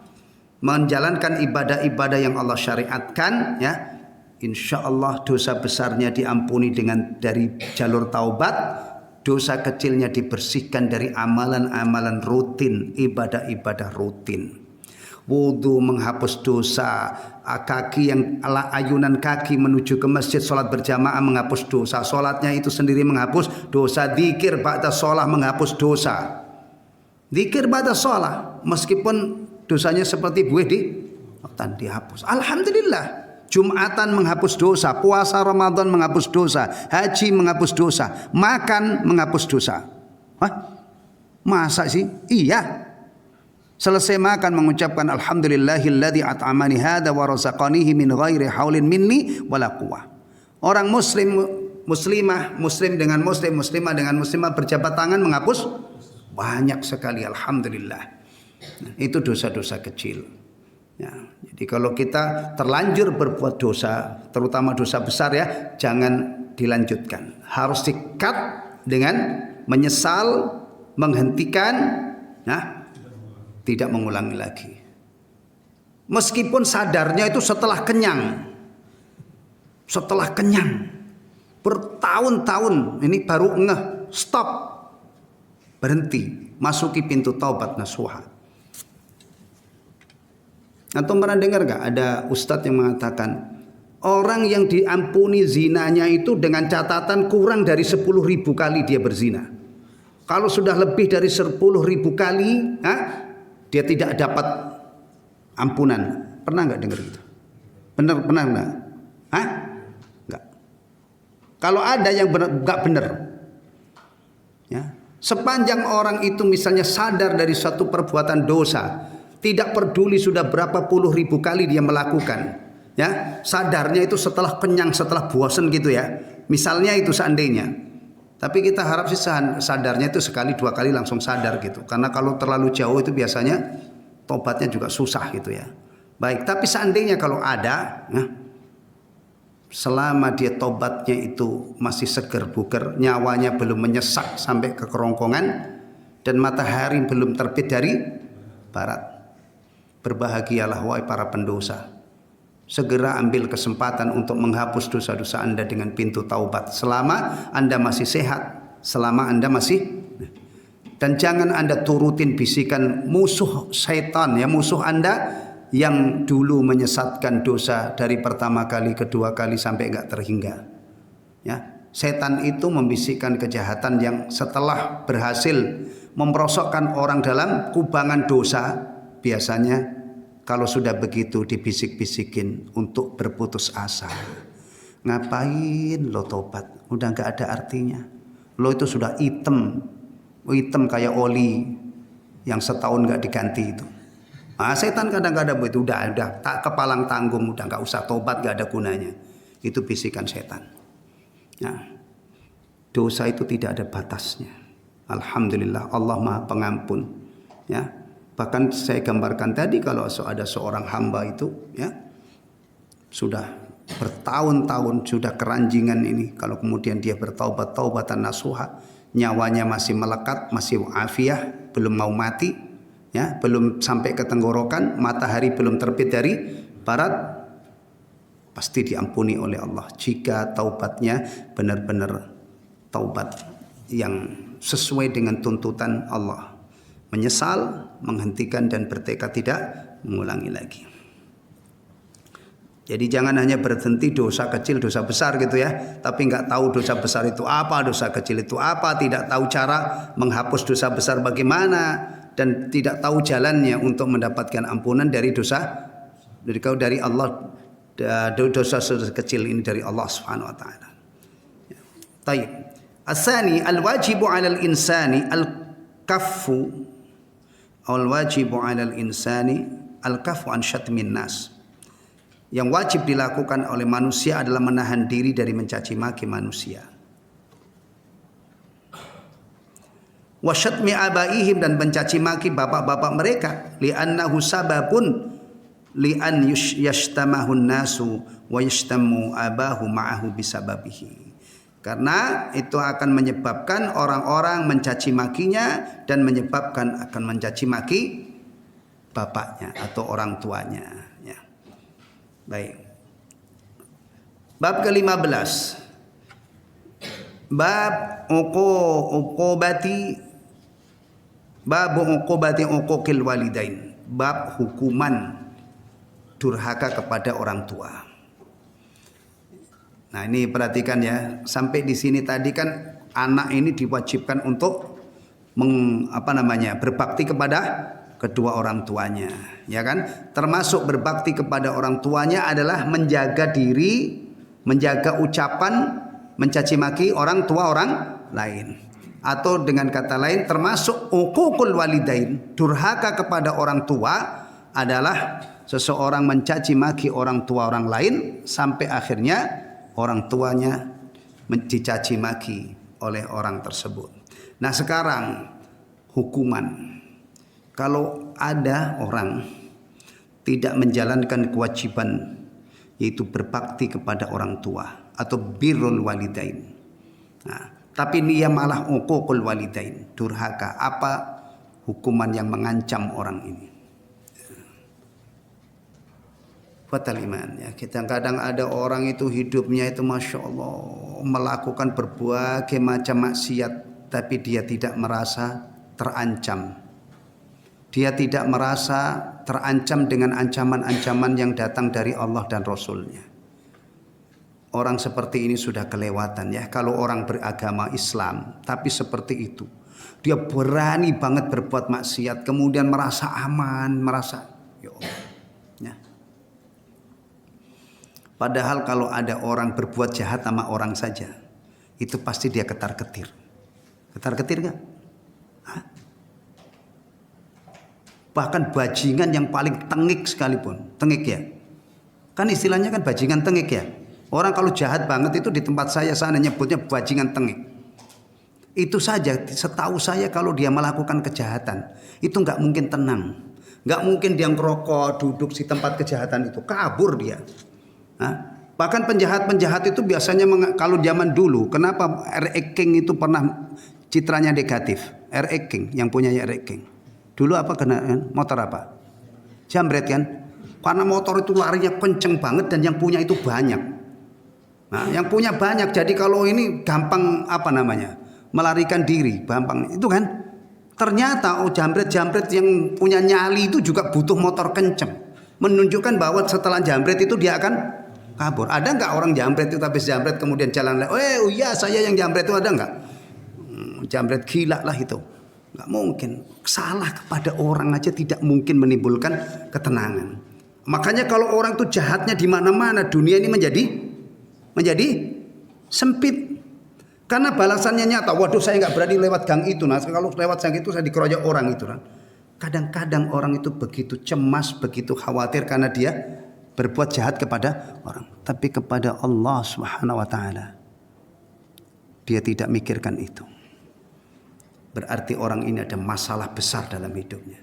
menjalankan ibadah-ibadah yang Allah syariatkan, ya, insya Allah dosa besarnya diampuni dari jalur taubat, dosa kecilnya dibersihkan dari amalan-amalan rutin, ibadah-ibadah rutin. Wudhu menghapus dosa, ayunan kaki menuju ke masjid sholat berjamaah menghapus dosa, sholatnya itu sendiri menghapus dosa, dzikir ba'da sholat menghapus dosa, dzikir ba'da sholat meskipun dosanya seperti buih di lautan dihapus, alhamdulillah. Jumatan menghapus dosa, puasa Ramadan menghapus dosa, haji menghapus dosa, makan menghapus dosa. Hah? Masa sih? Iya. Selesai makan mengucapkan alhamdulillahilladzi at'amani hadza wa razaqanihi min ghairi haulin minni wala quwwah. Orang muslimah, muslim dengan muslim, muslimah dengan muslimah berjabat tangan menghapus banyak sekali, alhamdulillah. Nah, itu dosa-dosa kecil. Ya, jadi kalau kita terlanjur berbuat dosa, terutama dosa besar ya, jangan dilanjutkan. Harus di-cut dengan menyesal, menghentikan, nah, tidak mengulangi lagi. Meskipun sadarnya itu setelah kenyang. Setelah kenyang. Bertahun-tahun ini baru ngeh, stop. Berhenti, masuki pintu taubat nasuha. Atau pernah dengar gak ada ustadz yang mengatakan orang yang diampuni zinanya itu dengan catatan kurang dari 10.000 kali dia berzina. Kalau sudah lebih dari 10.000 kali, dia tidak dapat ampunan. Pernah nggak dengar gitu? Pernah nggak? Nggak. Kalau ada yang nggak benar, ya, sepanjang orang itu misalnya sadar dari suatu perbuatan dosa, tidak peduli sudah berapa puluh ribu kali dia melakukan, ya, sadarnya itu setelah kenyang, setelah bosan gitu ya. Misalnya itu seandainya. Tapi kita harap sih sadarnya itu sekali dua kali langsung sadar gitu. Karena kalau terlalu jauh itu biasanya tobatnya juga susah gitu ya. Baik, tapi seandainya kalau ada, selama dia tobatnya itu masih seger buger, nyawanya belum menyesak sampai ke kerongkongan, dan matahari belum terbit dari barat, berbahagialah wahai para pendosa. Segera ambil kesempatan untuk menghapus dosa-dosa Anda dengan pintu taubat selama Anda masih sehat, selama Anda masih, dan jangan Anda turutin bisikan musuh setan ya, musuh Anda yang dulu menyesatkan dosa dari pertama kali, kedua kali sampai enggak terhingga. Ya, setan itu membisikkan kejahatan yang setelah berhasil memperosokkan orang dalam kubangan dosa, biasanya kalau sudah begitu dibisik-bisikin untuk berputus asa. Ngapain lo tobat? Udah nggak ada artinya. Lo itu sudah hitam kayak oli yang setahun nggak diganti itu. Setan kadang-kadang begitu, udah tak kepalang tanggung, udah nggak usah tobat, nggak ada gunanya. Itu bisikan setan. Nah, dosa itu tidak ada batasnya. Alhamdulillah Allah Maha Pengampun. Ya. Bahkan saya gambarkan tadi kalau ada seorang hamba itu ya sudah bertahun-tahun sudah keranjingan ini, kalau kemudian dia bertaubat taubatan nasuha, nyawanya masih melekat, masih afiah, belum mau mati, ya, belum sampai ke tenggorokan, matahari belum terbit dari barat, pasti diampuni oleh Allah jika taubatnya benar-benar taubat yang sesuai dengan tuntutan Allah. Menyesal, menghentikan dan bertekad tidak mengulangi lagi. Jadi jangan hanya berhenti dosa kecil, dosa besar gitu ya, tapi nggak tahu dosa besar itu apa, dosa kecil itu apa, tidak tahu cara menghapus dosa besar bagaimana, dan tidak tahu jalannya untuk mendapatkan ampunan dari dosa dari Allah, dosa kecil ini dari Allah Subhanahu wa taala. Baik. Asani al-wajibu 'alal insani al-kaffu al-wajibu 'alal insani al-kaffu an syatmin nas. Yang wajib dilakukan oleh manusia adalah menahan diri dari mencaci maki manusia. wa syatmi abaihim, dan mencaci maki bapak-bapak mereka, li'annahu sababun li'an yashtamahun nasu wa yashtamu abahu ma'ahu bisababihi. Karena itu akan menyebabkan orang-orang mencaci makinya dan menyebabkan akan mencaci maki bapaknya atau orang tuanya. Ya. Baik. Bab ke-15. Bab uqubati uquqil walidain. Bab hukuman durhaka kepada orang tua. Nah, ini perhatikan ya. Sampai di sini tadi kan anak ini diwajibkan untuk berbakti kepada kedua orang tuanya, ya kan? Termasuk berbakti kepada orang tuanya adalah menjaga diri, menjaga ucapan mencaci maki orang tua orang lain. Atau dengan kata lain termasuk uququl walidain, durhaka kepada orang tua adalah seseorang mencaci maki orang tua orang lain sampai akhirnya orang tuanya dicaci maki oleh orang tersebut. Nah, sekarang hukuman. Kalau ada orang tidak menjalankan kewajiban yaitu berbakti kepada orang tua atau birrul walidain. Nah, tapi dia malah uququl walidain, durhaka. Apa hukuman yang mengancam orang ini? Fatal iman ya. Kadang-kadang ada orang itu hidupnya itu Masya Allah melakukan berbagai macam maksiat, tapi dia tidak merasa terancam. Dia tidak merasa terancam dengan ancaman-ancaman yang datang dari Allah dan Rasulnya. Orang seperti ini sudah kelewatan ya. Kalau orang beragama Islam tapi seperti itu, dia berani banget berbuat maksiat, kemudian merasa aman, merasa ya Allah. Ya. Padahal kalau ada orang berbuat jahat sama orang saja, itu pasti dia ketar-ketir. Ketar-ketir gak? Hah? Bahkan bajingan yang paling tengik sekalipun. Tengik ya? Kan istilahnya kan bajingan tengik ya? Orang kalau jahat banget itu di tempat saya sana nyebutnya bajingan tengik. Itu saja, setahu saya kalau dia melakukan kejahatan, itu gak mungkin tenang. Gak mungkin dia ngerokok, duduk di tempat kejahatan itu. Kabur dia. Nah, bahkan penjahat-penjahat itu biasanya kalau zaman dulu, kenapa R.E. King itu pernah citranya negatif? R.E. King yang punya R.E. King. Dulu apa kena motor apa? Jambret kan? Karena motor itu larinya kenceng banget dan yang punya itu banyak. Nah, yang punya banyak, jadi kalau ini gampang melarikan diri, gampang itu kan. Ternyata jambret-jambret yang punya nyali itu juga butuh motor kenceng, menunjukkan bahwa setelah jambret itu dia akan kabur. Ada nggak orang jambret itu habis jambret kemudian jalan lagi? Oh iya saya yang jambret itu, ada nggak? Jambret gila lah itu. Nggak mungkin. Salah kepada orang aja tidak mungkin menimbulkan ketenangan. Makanya kalau orang itu jahatnya di mana-mana, dunia ini menjadi sempit. Karena balasannya nyata. Waduh saya nggak berani lewat gang itu. Nah kalau lewat gang itu saya dikeroyok orang itu. Kadang-kadang orang itu begitu cemas, begitu khawatir karena dia berbuat jahat kepada orang, tapi kepada Allah Subhanahu wa taala dia tidak mikirkan itu. Berarti orang ini ada masalah besar dalam hidupnya.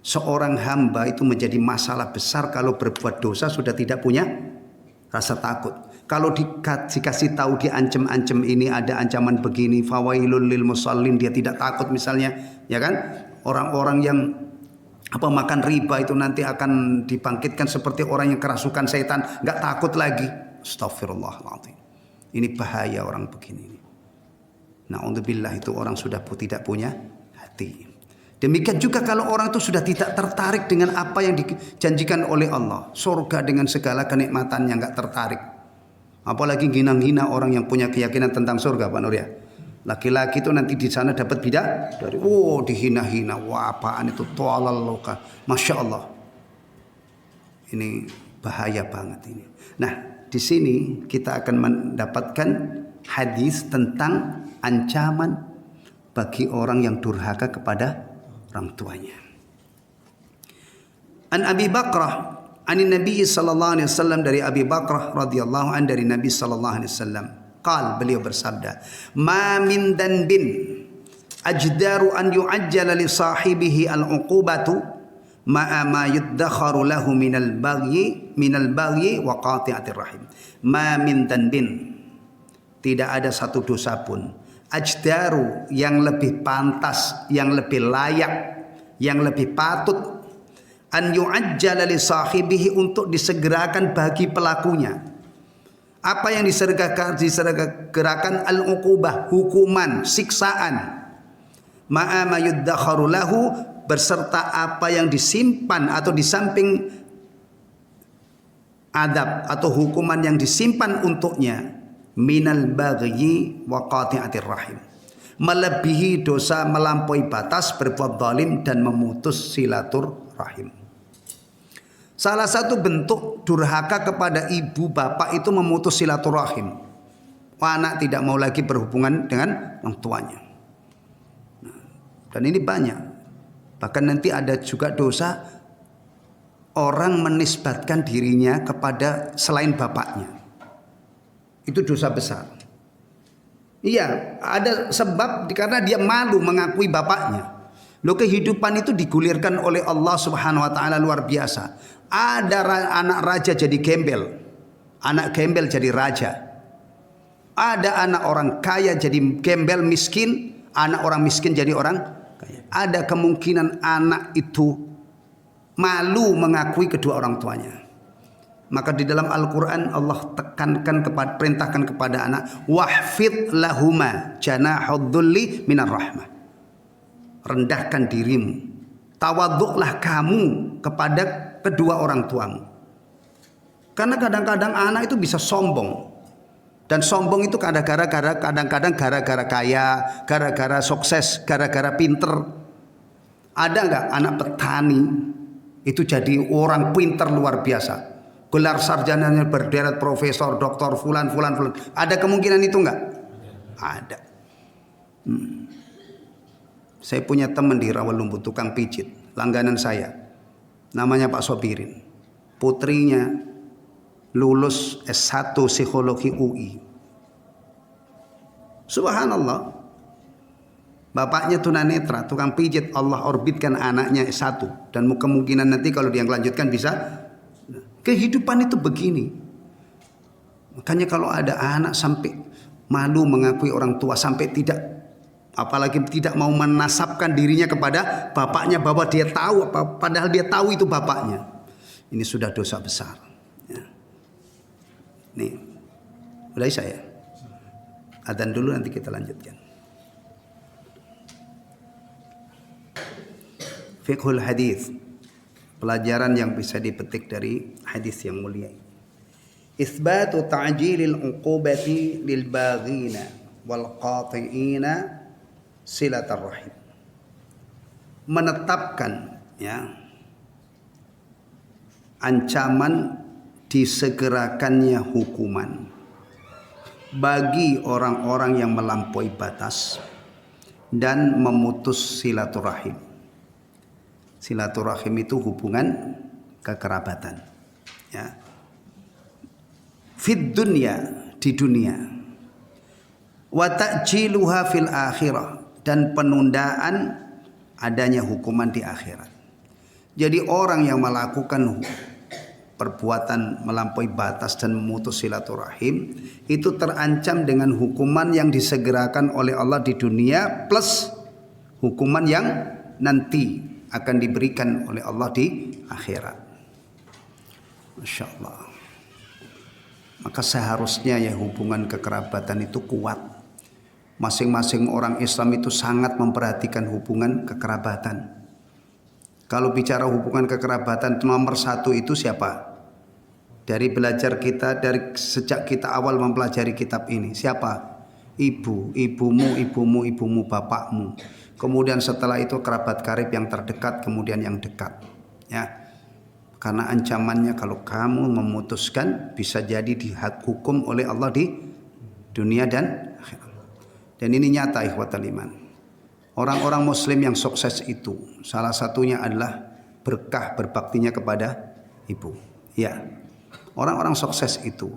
Seorang hamba itu menjadi masalah besar kalau berbuat dosa sudah tidak punya rasa takut. Kalau dikasih tahu diancam-ancam ini ada ancaman begini, fawailul lil musallin, dia tidak takut misalnya, ya kan? Orang-orang yang makan riba itu nanti akan dibangkitkan seperti orang yang kerasukan setan, nggak takut lagi. Astagfirullahaladzim. Ini bahaya orang begini. Na'udzubillah, itu orang sudah tidak punya hati. Demikian juga kalau orang itu sudah tidak tertarik dengan apa yang dijanjikan oleh Allah, surga dengan segala kenikmatannya, nggak tertarik. Apalagi hina-hina orang yang punya keyakinan tentang surga, Pak Nur ya. Laki-laki itu nanti di sana dapat bidadari. Dihina-hina. Wah, apaan itu? To'alaloka. Masya Allah. Ini bahaya banget ini. Nah, di sini kita akan mendapatkan hadis tentang ancaman bagi orang yang durhaka kepada orang tuanya. An Abi Bakrah, anin Nabi sallallahu alaihi wasallam, dari Abi Bakrah radhiyallahu an, dari Nabi sallallahu alaihi wasallam. Qal, beliau bersabda, ma min danbin, ajdaru an yu'ajjala li sahibihi al-uqubatu ma'a ma yuddakharu lahu minal bagyi wa qati'atir rahim. Ma min dhanbin, tidak ada satu dosa pun, ajdaru yang lebih pantas, yang lebih layak, yang lebih patut, an yu'ajjala li sahibihi, untuk disegerakan bagi pelakunya. Apa yang disegerakan? Al-uqubah, hukuman, siksaan. Ma'a ma yuddakharu lahu, berserta apa yang disimpan atau di samping adab atau hukuman yang disimpan untuknya, minal bagyi wa qati'atir rahim, melebihi dosa, melampaui batas, berbuat zalim dan memutus silaturahim. Salah satu bentuk durhaka kepada ibu bapak itu memutus silaturahim. Anak tidak mau lagi berhubungan dengan orang tuanya. Dan ini banyak. Bahkan nanti ada juga dosa orang menisbatkan dirinya kepada selain bapaknya. Itu dosa besar. Iya, ada sebab karena dia malu mengakui bapaknya. Loh, kehidupan itu digulirkan oleh Allah Subhanahu wa taala luar biasa. Ada anak raja jadi gembel, anak gembel jadi raja. Ada anak orang kaya jadi gembel miskin, anak orang miskin jadi orang kaya. Ada kemungkinan anak itu malu mengakui kedua orang tuanya. Maka di dalam Al-Quran Allah perintahkan kepada anak, wahfid lahuma janahudhulli minar rahmah. Rendahkan dirimu, tawaduklah kamu kepada kedua orang tuamu. Karena kadang-kadang anak itu bisa sombong. Dan sombong itu kadang-kadang gara-gara kaya, gara-gara sukses, gara-gara pinter. Ada enggak anak petani itu jadi orang pinter luar biasa? Gelar sarjananya berderet profesor, doktor, fulan. Ada kemungkinan itu enggak? Ada. Saya punya teman di Rawalumbu, tukang pijit, langganan saya. Namanya Pak Sobirin. Putrinya lulus S1 psikologi UI. Subhanallah. Bapaknya tunanetra, tukang pijit, Allah orbitkan anaknya S1. Dan kemungkinan nanti kalau dia melanjutkan bisa. Kehidupan itu begini. Makanya kalau ada anak sampai malu mengakui orang tua, sampai tidak, apalagi tidak mau menasabkan dirinya kepada bapaknya bahwa dia tahu, padahal dia tahu itu bapaknya. Ini sudah dosa besar. Ya. Nih, mulai saya. Adzan dulu nanti kita lanjutkan. Fiqhul hadis. Pelajaran yang bisa dipetik dari hadis yang mulia. Itsbatu ta'jilil uqubati lil baghina wal qati'ina silatar rahim. Menetapkan ya ancaman disegerakannya hukuman bagi orang-orang yang melampaui batas dan memutus silaturahim. Silaturahim itu hubungan kekerabatan. Ya. Fid dunya, di dunia. Wa ta'jiluha fil akhirah, dan penundaan adanya hukuman di akhirat. Jadi orang yang melakukan perbuatan melampaui batas dan memutus silaturahim itu terancam dengan hukuman yang disegerakan oleh Allah di dunia plus hukuman yang nanti akan diberikan oleh Allah di akhirat. Masya Allah. Maka seharusnya ya hubungan kekerabatan itu kuat. Masing-masing orang Islam itu sangat memperhatikan hubungan kekerabatan. Kalau bicara hubungan kekerabatan, nomor satu itu siapa? Dari belajar kita, dari sejak kita awal mempelajari kitab ini, siapa? Ibu, ibumu, bapakmu. Kemudian setelah itu kerabat karib yang terdekat, kemudian yang dekat. Ya, karena ancamannya kalau kamu memutuskan bisa jadi dihukum oleh Allah di dunia dan akhirat. Dan ini nyata ikhwatal iman. Orang-orang muslim yang sukses itu salah satunya adalah berkah berbaktinya kepada ibu. Ya, orang-orang sukses itu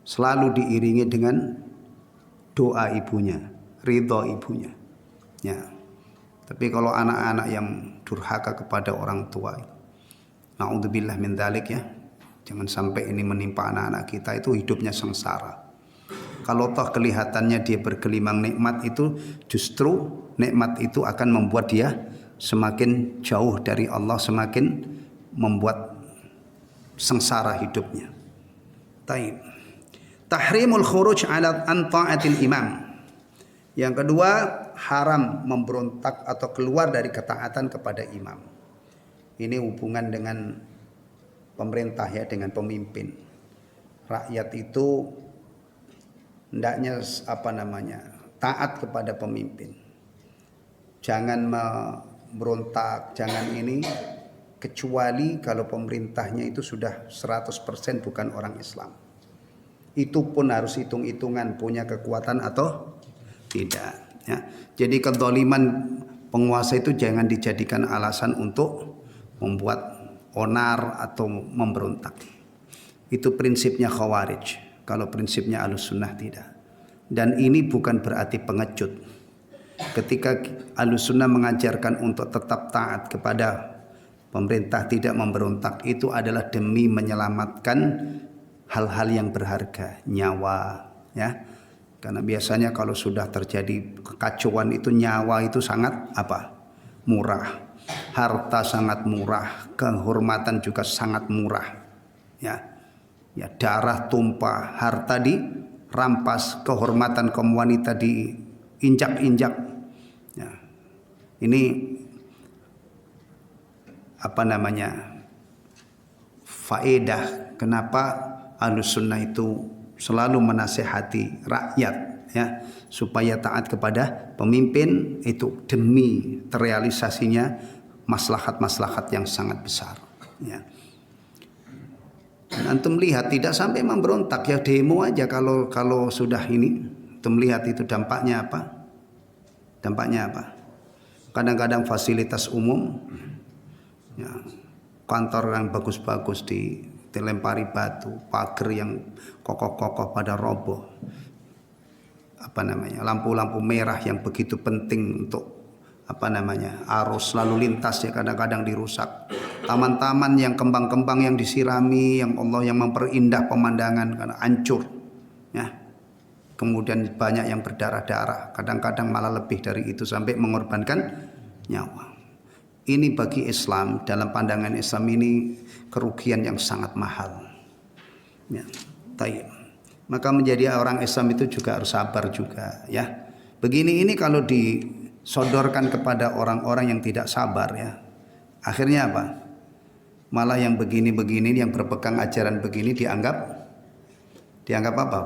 selalu diiringi dengan doa ibunya, ridho ibunya. Ya. Tapi kalau anak-anak yang durhaka kepada orang tua, naudzubillah min dzalik ya. Jangan sampai ini menimpa anak-anak kita, itu hidupnya sengsara. Kalau toh kelihatannya dia bergelimang nikmat, itu justru nikmat itu akan membuat dia semakin jauh dari Allah, semakin membuat sengsara hidupnya. Taib. Tahrimul khuruj ala an ta'atil imam. Yang kedua, haram memberontak atau keluar dari ketaatan kepada imam. Ini hubungan dengan pemerintah ya, dengan pemimpin. Rakyat itu hendaknya taat kepada pemimpin. Jangan memberontak, jangan ini, kecuali kalau pemerintahnya itu sudah 100% bukan orang Islam. Itu pun harus hitung-hitungan punya kekuatan atau tidak ya. Jadi kezaliman penguasa itu jangan dijadikan alasan untuk membuat onar atau memberontak. Itu prinsipnya Khawarij. Kalau prinsipnya Ahlussunnah tidak. Dan ini bukan berarti pengecut. Ketika Ahlussunnah mengajarkan untuk tetap taat kepada pemerintah, tidak memberontak, itu adalah demi menyelamatkan hal-hal yang berharga, nyawa ya. Karena biasanya kalau sudah terjadi kekacauan itu, nyawa itu sangat murah. Harta sangat murah, kehormatan juga sangat murah. Ya, darah tumpah, harta dirampas, kehormatan kaum wanita diinjak-injak. Ya. Ini faedah kenapa Ahlussunnah itu selalu menasehati rakyat ya, supaya taat kepada pemimpin, itu demi terrealisasinya maslahat-maslahat yang sangat besar ya. Dan antum lihat tidak sampai memberontak ya, demo aja. Kalau sudah ini antum lihat itu dampaknya apa? Kadang-kadang fasilitas umum ya, kantor yang bagus-bagus dilempari batu, pagar yang kokoh-kokoh pada roboh. Lampu-lampu merah yang begitu penting untuk arus lalu lintas ya kadang-kadang dirusak. Taman-taman yang kembang-kembang yang disirami, yang Allah yang memperindah pemandangan karena hancur ya. Kemudian banyak yang berdarah-darah, kadang-kadang malah lebih dari itu sampai mengorbankan nyawa. Ini bagi Islam, dalam pandangan Islam ini kerugian yang sangat mahal. Ya, taib. Maka menjadi orang Islam itu juga harus sabar juga ya. Begini ini kalau disodorkan kepada orang-orang yang tidak sabar ya, akhirnya apa? Malah yang begini-begini, yang berpegang ajaran begini dianggap apa?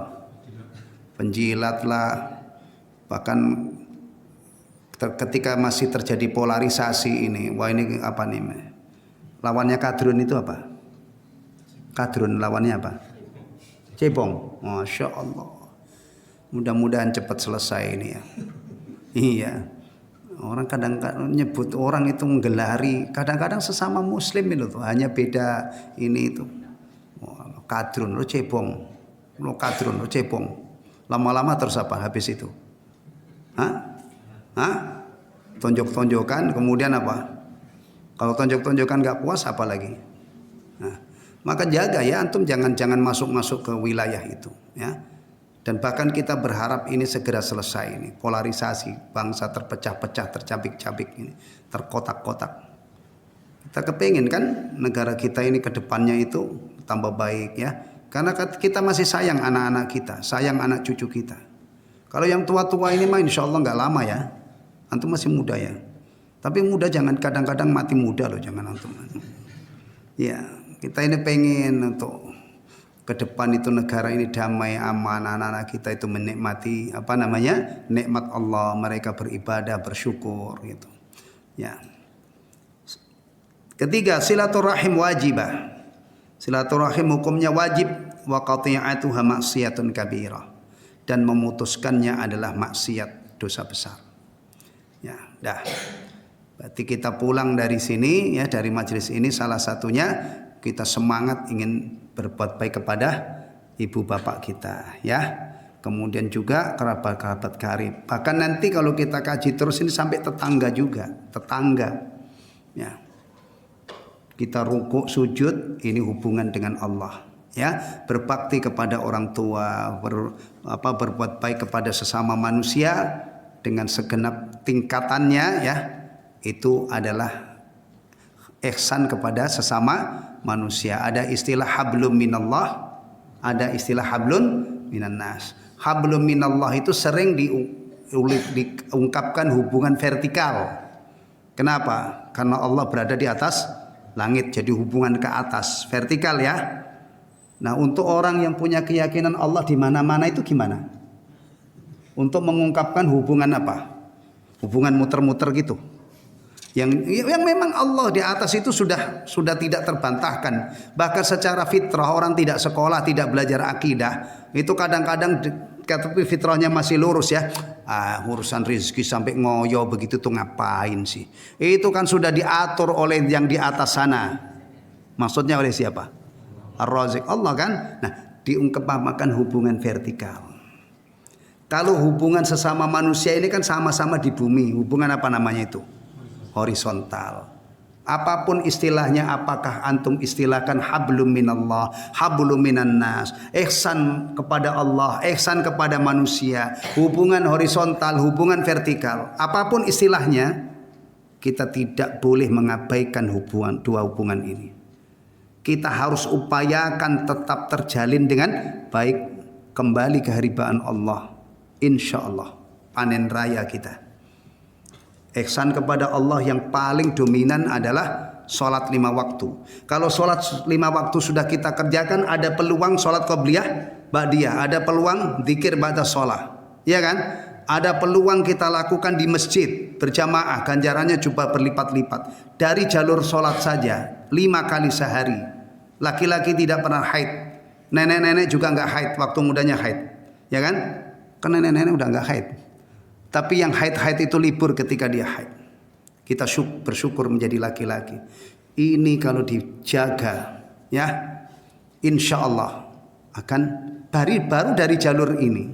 Penjilat lah. Bahkan ketika masih terjadi polarisasi ini, wah ini apa nih? Lawannya kadrun itu apa? Kadrun lawannya apa? Cebong. Masya Allah. Mudah-mudahan cepat selesai ini ya. Iya. Orang kadang-kadang nyebut orang itu menggelari, kadang-kadang sesama muslim itu tuh, hanya beda ini itu. Kadrun, lo cebong. Lo kadrun, lo cebong. Lama-lama terus apa habis itu? Tonjok-tonjokan, kemudian apa? Kalau tonjok-tonjokan nggak puas apa lagi? Nah, maka jaga ya antum, jangan masuk ke wilayah itu ya. Dan bahkan kita berharap ini segera selesai ini, polarisasi bangsa terpecah-pecah, tercabik-cabik ini, terkotak-kotak. Kita kepingin kan negara kita ini ke depannya itu tambah baik ya. Karena kita masih sayang anak-anak kita, sayang anak cucu kita. Kalau yang tua-tua ini mah insya Allah nggak lama ya. Antum masih muda ya. Tapi muda jangan kadang-kadang mati muda loh, jangan antum. Ya, kita ini pengen untuk ke depan itu negara ini damai, aman, anak-anak kita itu menikmati nikmat Allah, mereka beribadah, bersyukur gitu. Ya. Ketiga, silaturahim wajibah. Silaturahim hukumnya wajib, wa qati'atuha maksiyatun kabirah, dan memutuskannya adalah maksiat, dosa besar. Ya, dah. Berarti kita pulang dari sini ya, dari majelis ini salah satunya kita semangat ingin berbuat baik kepada ibu bapak kita ya. kemudian juga kerabat-kerabat karib. Bahkan nanti kalau kita kaji terus ini sampai tetangga juga, tetangga. Ya. Kita rukuk sujud ini hubungan dengan Allah. Ya, berbakti kepada orang tua, berbuat baik kepada sesama manusia dengan segenap tingkatannya, ya, itu adalah ihsan kepada sesama manusia. Ada istilah hablum minallah, ada istilah hablun minan nas. Hablum minallah itu sering diungkapkan hubungan vertikal. Kenapa? Karena Allah berada di atas langit, jadi hubungan ke atas, vertikal ya. Nah, untuk orang yang punya keyakinan Allah di mana-mana itu gimana? Untuk mengungkapkan hubungan apa? Hubungan muter-muter gitu. Yang memang Allah di atas itu sudah tidak terbantahkan. Bahkan secara fitrah orang tidak sekolah, tidak belajar akidah, itu kadang-kadang tapi fitrahnya masih lurus ya. Urusan rezeki sampai ngoyo begitu tuh ngapain sih? Itu kan sudah diatur oleh yang di atas sana. Maksudnya oleh siapa? Ar-Razik, Allah kan. Nah, diungkapkan hubungan vertikal. Kalau hubungan sesama manusia ini kan sama-sama di bumi. Hubungan apa namanya itu? Horizontal. Apapun istilahnya, apakah antum istilahkan hablum minallah, hablum minan nas, ihsan kepada Allah, ihsan kepada manusia, hubungan horizontal, hubungan vertikal, apapun istilahnya, kita tidak boleh mengabaikan dua hubungan ini. Kita harus upayakan tetap terjalin dengan baik, kembali ke haribaan Allah. Insya Allah panen raya kita. Ihsan kepada Allah yang paling dominan adalah sholat 5 waktu. Kalau sholat 5 waktu sudah kita kerjakan, ada peluang sholat qobliyah ba'diyah, ada peluang zikir ba'da sholat, ya kan? Ada peluang kita lakukan di masjid berjamaah, ganjarannya coba berlipat-lipat. Dari jalur sholat saja 5 kali sehari. Laki-laki tidak pernah haid, nenek-nenek juga nggak haid, waktu mudanya haid, ya kan? Karena nenek-nenek udah nggak haid. Tapi yang haid-haid itu libur ketika dia haid. Kita bersyukur menjadi laki-laki. Ini kalau dijaga, ya, insya Allah akan baru dari jalur ini.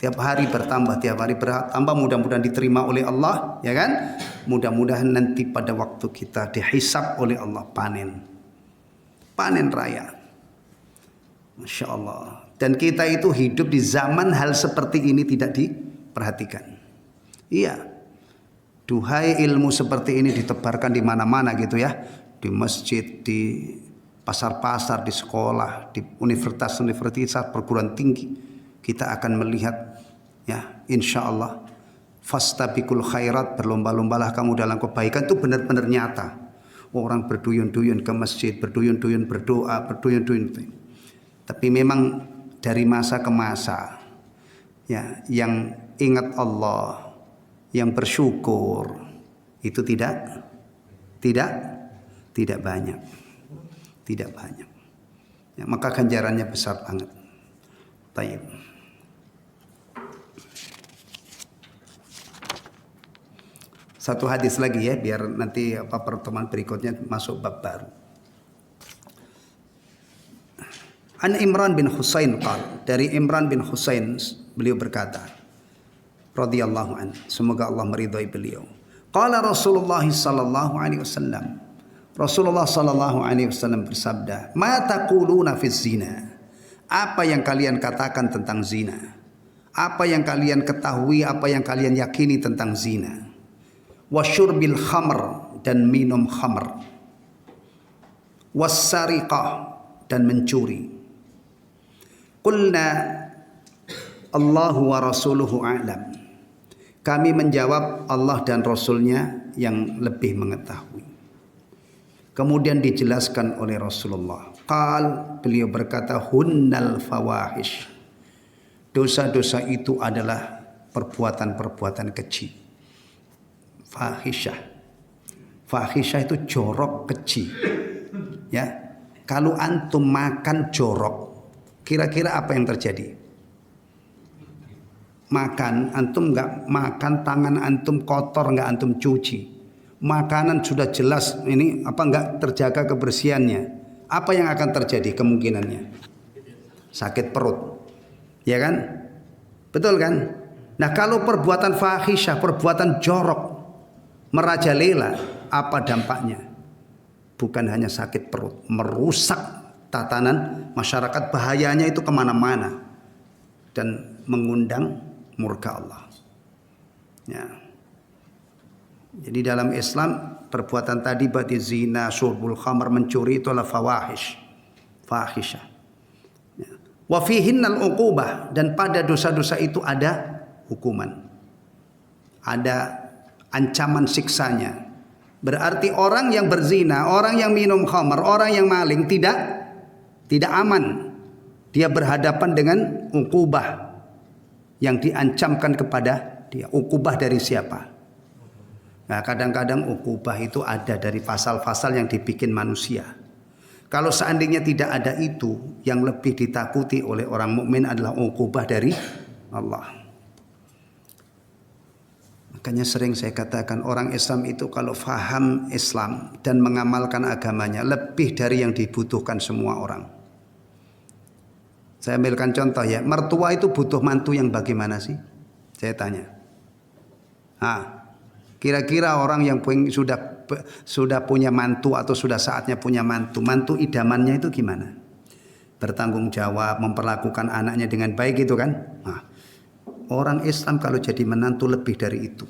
Tiap hari bertambah, mudah-mudahan diterima oleh Allah, ya kan? Mudah-mudahan nanti pada waktu kita dihisab oleh Allah, panen raya. Masya Allah. Dan kita itu hidup di zaman hal seperti ini tidak diperhatikan. Iya. Duhai ilmu seperti ini ditebarkan di mana-mana gitu ya. Di masjid, di pasar-pasar, di sekolah, di universitas, perguruan tinggi. Kita akan melihat, ya, insya Allah, fastabiqul khairat, berlomba-lombalah kamu dalam kebaikan, itu benar-benar nyata. Orang berduyun-duyun ke masjid, berduyun-duyun berdoa, berduyun-duyun. Tapi memang dari masa ke masa, ya, yang ingat Allah, yang bersyukur, itu tidak banyak, ya, maka ganjarannya besar banget. Baik. Satu hadis lagi ya, biar nanti pertemuan berikutnya masuk bab baru. An Imran bin Husain qala, dari Imran bin Husain beliau berkata, radhiyallahu an, semoga Allah meridhai beliau. Qala Rasulullah sallallahu alaihi wasallam, Rasulullah sallallahu alaihi wasallam bersabda, "Ma taquluna fi zina?" Apa yang kalian katakan tentang zina? Apa yang kalian ketahui, apa yang kalian yakini tentang zina? Wasyurbil khamr, dan minum khamr. Wassariqah, dan mencuri. Qulna Allahu wa rasuluhu a'lam. Kami menjawab Allah dan Rasulnya yang lebih mengetahui. Kemudian dijelaskan oleh Rasulullah. Beliau berkata, hunnal fawahish. Dosa-dosa itu adalah perbuatan-perbuatan keji. Fahisyah itu jorok, keji. Ya, kalau antum makan jorok, kira-kira apa yang terjadi? Makan, antum nggak makan, tangan antum kotor, nggak antum cuci. Makanan sudah jelas ini nggak terjaga kebersihannya. Apa yang akan terjadi kemungkinannya? Sakit perut, ya kan? Betul kan? Nah, kalau perbuatan fahisyah, perbuatan jorok, merajalela, apa dampaknya? Bukan hanya sakit perut, merusak tatanan masyarakat, bahayanya itu kemana-mana dan mengundang murka Allah. Ya. Jadi dalam Islam perbuatan tadi berarti zina, syurbul khamar, mencuri, itu adalah fahisyah. Ya. Wa fihinnal uqubah, dan pada dosa-dosa itu ada hukuman. Ada ancaman siksanya. Berarti orang yang berzina, orang yang minum khamar, orang yang maling tidak aman. Dia berhadapan dengan uqubah yang diancamkan kepada dia. Uqubah dari siapa? Nah, kadang-kadang uqubah itu ada dari pasal-pasal yang dibikin manusia. Kalau seandainya tidak ada itu, yang lebih ditakuti oleh orang mukmin adalah uqubah dari Allah. Makanya sering saya katakan orang Islam itu kalau faham Islam dan mengamalkan agamanya lebih dari yang dibutuhkan semua orang. Saya ambilkan contoh ya, mertua itu butuh mantu yang bagaimana sih? Saya tanya. Kira-kira orang yang sudah punya mantu atau sudah saatnya punya mantu idamannya itu gimana? Bertanggung jawab, memperlakukan anaknya dengan baik gitu kan? Nah, orang Islam kalau jadi menantu lebih dari itu.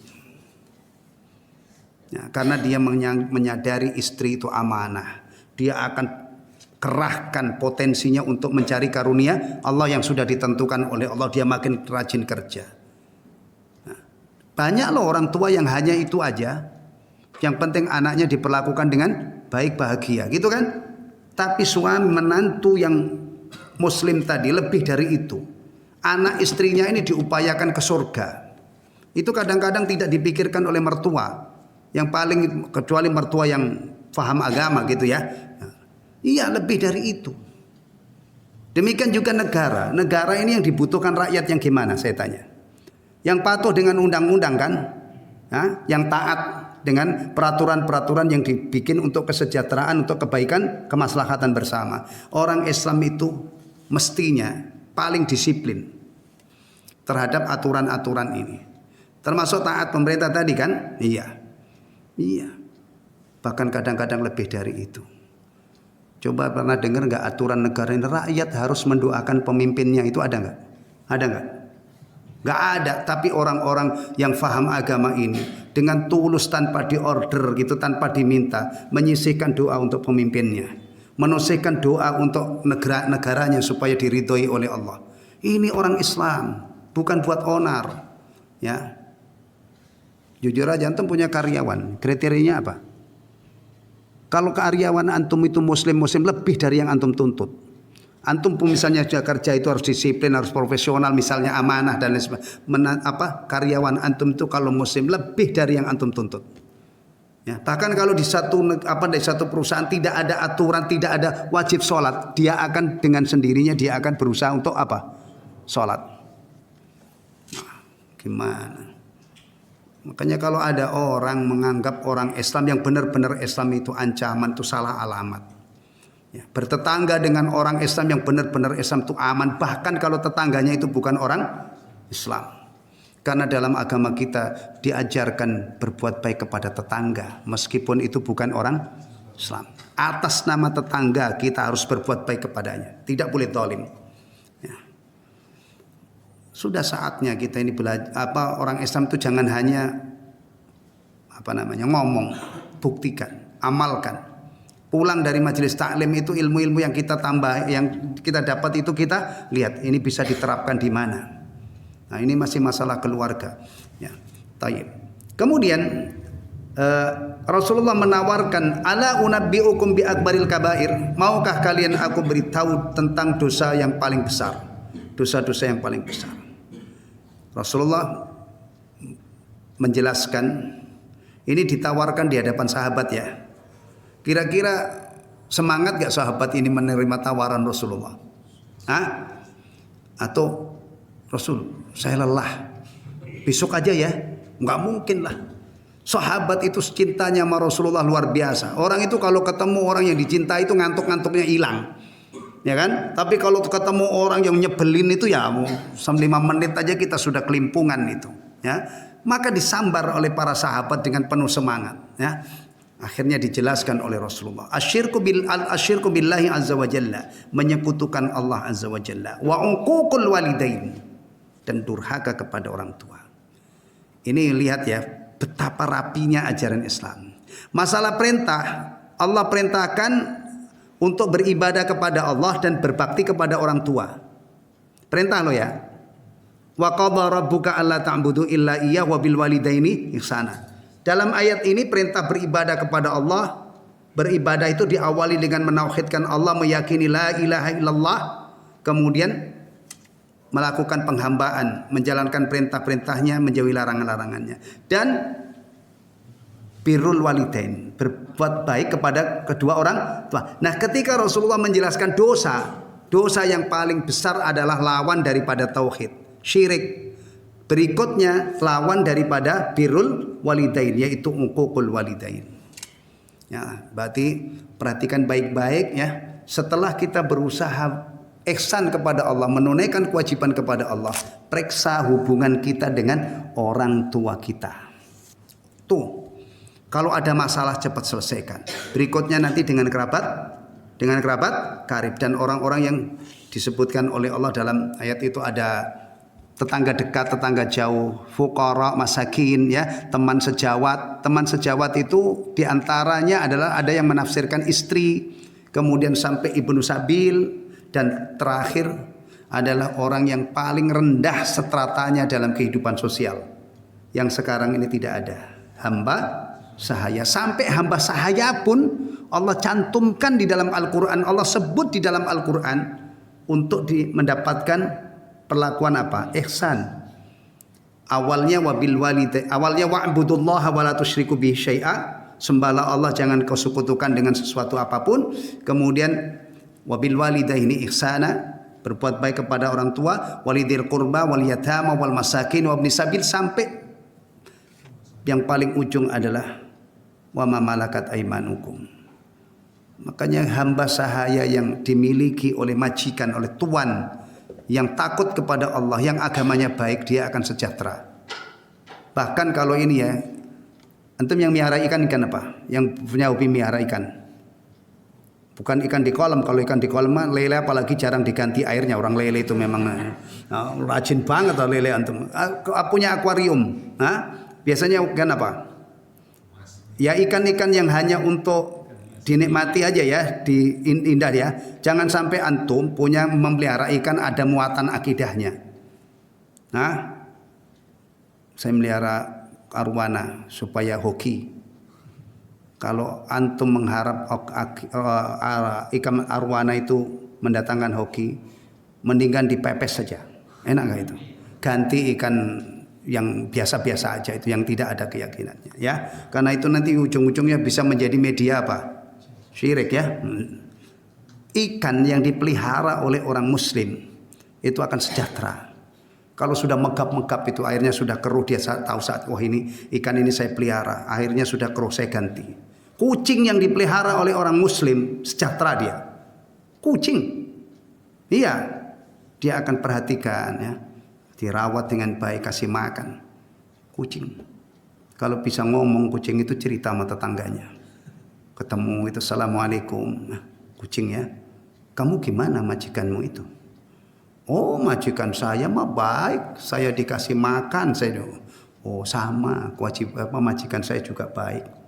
Ya, karena dia menyadari istri itu amanah. Dia akan kerahkan potensinya untuk mencari karunia Allah yang sudah ditentukan oleh Allah. Dia makin rajin kerja. Banyak loh orang tua yang hanya itu aja. Yang penting anaknya diperlakukan dengan baik, bahagia gitu kan. Tapi suami menantu yang muslim tadi lebih dari itu. Anak istrinya ini diupayakan ke surga. Itu kadang-kadang tidak dipikirkan oleh mertua. Yang paling kecuali mertua yang faham agama gitu ya. Iya, lebih dari itu. Demikian juga negara. Negara ini yang dibutuhkan rakyat yang gimana saya tanya. Yang patuh dengan undang-undang kan, yang taat dengan peraturan-peraturan yang dibikin untuk kesejahteraan, untuk kebaikan, kemaslahatan bersama. Orang Islam itu mestinya paling disiplin terhadap aturan-aturan ini. Termasuk taat pemerintah tadi kan? Iya. Bahkan kadang-kadang lebih dari itu. Coba pernah dengar nggak aturan negara ini rakyat harus mendoakan pemimpinnya, itu ada nggak? Ada nggak? Gak ada, tapi orang-orang yang faham agama ini dengan tulus tanpa diorder gitu, tanpa diminta, menyisihkan doa untuk pemimpinnya, menyisihkan doa untuk negaranya supaya diridhoi oleh Allah. Ini orang Islam, bukan buat onar. Ya, jujur aja, antum punya karyawan, kriterianya apa? Kalau karyawan antum itu muslim lebih dari yang antum tuntut. Antum misalnya kerja itu harus disiplin, harus profesional, misalnya amanah dan lain sebagainya. Karyawan antum itu kalau muslim lebih dari yang antum tuntut. Ya, bahkan kalau di satu perusahaan tidak ada aturan, tidak ada wajib sholat, dia akan dengan sendirinya dia akan berusaha untuk apa? Sholat. Nah, gimana? Makanya kalau ada orang menganggap orang Islam yang benar-benar Islam itu ancaman, itu salah alamat. Ya, bertetangga dengan orang Islam yang benar-benar Islam itu aman, bahkan kalau tetangganya itu bukan orang Islam. Karena dalam agama kita diajarkan berbuat baik kepada tetangga meskipun itu bukan orang Islam. Atas nama tetangga kita harus berbuat baik kepadanya, tidak boleh zalim. Ya. Sudah saatnya kita ini orang Islam itu jangan hanya ngomong, buktikan, amalkan. Pulang dari majelis taklim itu ilmu-ilmu yang kita tambah, yang kita dapat itu kita lihat ini bisa diterapkan di mana. Nah, ini masih masalah keluarga. Ya, tayyib. Kemudian Rasulullah menawarkan, ala unabbiukum bi akbaril kabair. Maukah kalian aku beritahu tentang dosa yang paling besar? Dosa-dosa yang paling besar. Rasulullah menjelaskan, ini ditawarkan di hadapan sahabat ya. Kira-kira semangat gak sahabat ini menerima tawaran Rasulullah? Atau Rasul, saya lelah, besok aja ya? Nggak mungkin lah. Sahabat itu cintanya sama Rasulullah luar biasa. Orang itu kalau ketemu orang yang dicintai itu ngantuk-ngantuknya hilang. ya kan? Tapi kalau ketemu orang yang nyebelin itu ya 5 menit aja kita sudah kelimpungan itu, ya. Maka disambar oleh para sahabat dengan penuh semangat, ya. Akhirnya dijelaskan oleh Rasulullah, asyirku billahi azza wa jalla, menyekutukan Allah azza wa jalla, wa uququl walidain, dan durhaka kepada orang tua. Ini lihat ya, betapa rapinya ajaran Islam. Masalah perintah, Allah perintahkan untuk beribadah kepada Allah dan berbakti kepada orang tua. Perintah lo ya. Wa qadha rabbuka alla ta'budu illa iyyah wa bil walidaini ihsana. Dalam ayat ini perintah beribadah kepada Allah. Beribadah itu diawali dengan menauhidkan Allah, meyakini la ilaha illallah, kemudian melakukan penghambaan, menjalankan perintah-perintahnya, menjauhi larangan-larangannya, dan birrul walidain, berbuat baik kepada kedua orang tua. Nah, ketika Rasulullah menjelaskan dosa yang paling besar adalah lawan daripada tauhid, syirik. Berikutnya lawan daripada birrul walidain, yaitu uququl walidain. Ya, berarti perhatikan baik-baik ya. Setelah kita berusaha ihsan kepada Allah, menunaikan kewajiban kepada Allah, periksa hubungan kita dengan orang tua kita. Tuh, kalau ada masalah cepat selesaikan. Berikutnya nanti dengan kerabat karib, dan orang-orang yang disebutkan oleh Allah dalam ayat itu ada tetangga dekat, tetangga jauh, fuqara, masakin, ya, teman sejawat. Teman sejawat itu diantaranya adalah ada yang menafsirkan istri, kemudian sampai ibnu sabil, dan terakhir adalah orang yang paling rendah stratanya dalam kehidupan sosial, yang sekarang ini tidak ada, hamba sahaya. Sampai hamba sahaya pun Allah cantumkan di dalam Al-Quran, Allah sebut di dalam Al-Quran untuk mendapatkan perlakuan apa? Ihsan. Awalnya wabil walidain, awalnya wa'budullaha wa la tusyriku bihi syai'a, sembahlah Allah, jangan kau sekutukan dengan sesuatu apapun. Kemudian wabil walidaini ihsana, berbuat baik kepada orang tua, walidil qurba wal yatama wal masakin wa ibnis sabil, sampai yang paling ujung adalah wa ma malakat aimanukum. Makanya hamba sahaya yang dimiliki oleh majikan, oleh tuan yang takut kepada Allah, yang agamanya baik, dia akan sejahtera. Bahkan kalau ini ya, antum yang miara ikan apa? Yang punya hobi miara ikan. Bukan ikan di kolam. Kalau ikan di kolam mah lele, apalagi jarang diganti airnya. Orang lele itu memang rajin banget lele antum. Punya akuarium. Biasanya ikan apa? Ya ikan-ikan yang hanya untuk dinikmati aja ya, indah ya. Jangan sampai antum punya memelihara ikan ada muatan akidahnya. Nah, saya melihara arwana supaya hoki. Kalau antum mengharap ikan arwana itu mendatangkan hoki, mendingan dipepes saja. Enak nggak itu? Ganti ikan yang biasa-biasa aja, itu yang tidak ada keyakinannya ya. Karena itu nanti ujung-ujungnya bisa menjadi media apa? Syirik ya. Ikan yang dipelihara oleh orang muslim itu akan sejahtera. Kalau sudah megap-megap itu airnya sudah keruh, dia tahu saat wah ini ikan ini saya pelihara, akhirnya sudah keruh, saya ganti. Kucing yang dipelihara oleh orang muslim sejahtera dia. Kucing. Iya. Dia akan perhatikan ya. Dirawat dengan baik, kasih makan. Kucing. Kalau bisa ngomong kucing itu cerita sama tetangganya. Ketemu itu assalamualaikum. Nah, kucing ya. Kamu gimana majikanmu itu? Oh, majikan saya mah baik. Saya dikasih makan, saya. Oh, sama. Majikan saya juga baik.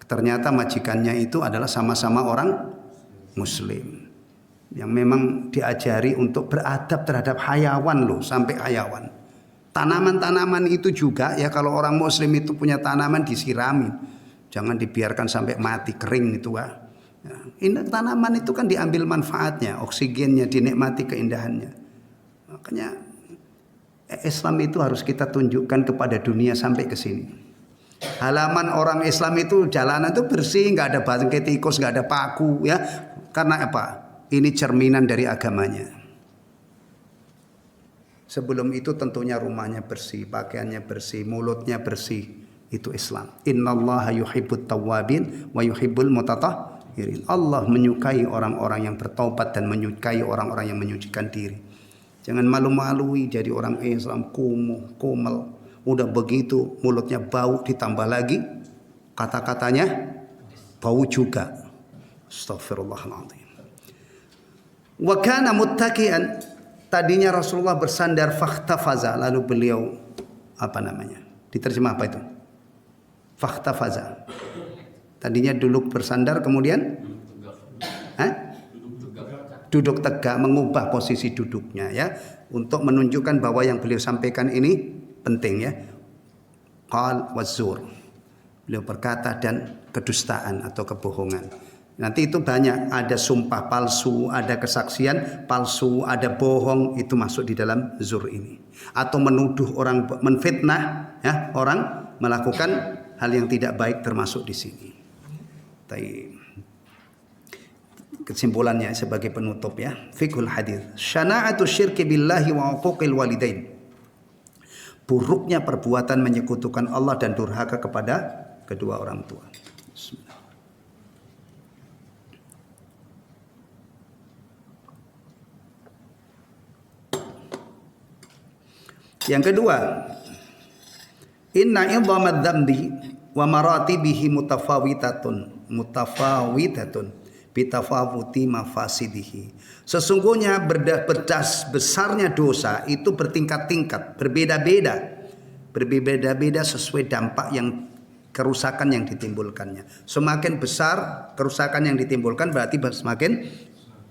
Ternyata majikannya itu adalah sama-sama orang muslim yang memang diajari untuk beradab terhadap hayawan loh, sampai hayawan. Tanaman-tanaman itu juga ya, kalau orang muslim itu punya tanaman disiramin. Jangan dibiarkan sampai mati kering itu ya. Ini tanaman itu kan diambil manfaatnya, oksigennya, dinikmati keindahannya. Makanya Islam itu harus kita tunjukkan kepada dunia sampai ke sini. Halaman orang Islam itu jalanan itu bersih, nggak ada bangkai tikus, nggak ada paku ya. Karena apa? Ini cerminan dari agamanya. Sebelum itu tentunya rumahnya bersih, pakaiannya bersih, mulutnya bersih. Itu Islam. Innallaha yuhibbut tawwabin wa yuhibbul mutatahhirin. Allah menyukai orang-orang yang bertaubat dan menyukai orang-orang yang menyucikan diri. Jangan malu-malui jadi orang Islam kumuh, komel. Udah begitu mulutnya bau, ditambah lagi kata-katanya bau juga. Astaghfirullahaladzim. Wa kana muttaki'an, tadinya Rasulullah bersandar fakhtafaza, lalu beliau diterjemah apa itu? Fakhtafaza. Tadinya duduk bersandar, kemudian duduk tegak, mengubah posisi duduknya ya, untuk menunjukkan bahwa yang beliau sampaikan ini penting ya. Qal wazur, beliau berkata, dan kedustaan atau kebohongan. Nanti itu banyak, ada sumpah palsu, ada kesaksian palsu, ada bohong, itu masuk di dalam zur ini. Atau menuduh orang, menfitnah ya, orang melakukan hal yang tidak baik termasuk di sini. Kesimpulannya sebagai penutup ya, fiqhul hadis. Syana'atu syirki billahi wa uquqil walidain. Buruknya perbuatan menyekutukan Allah dan durhaka kepada kedua orang tua. Bismillah. Yang kedua, inna idhamad dzambi wa maratibihi mutafawitatun bitafawuti mafasidihi. Sesungguhnya besarnya dosa itu bertingkat-tingkat, berbeda-beda sesuai dampak yang kerusakan yang ditimbulkannya. Semakin besar kerusakan yang ditimbulkan berarti semakin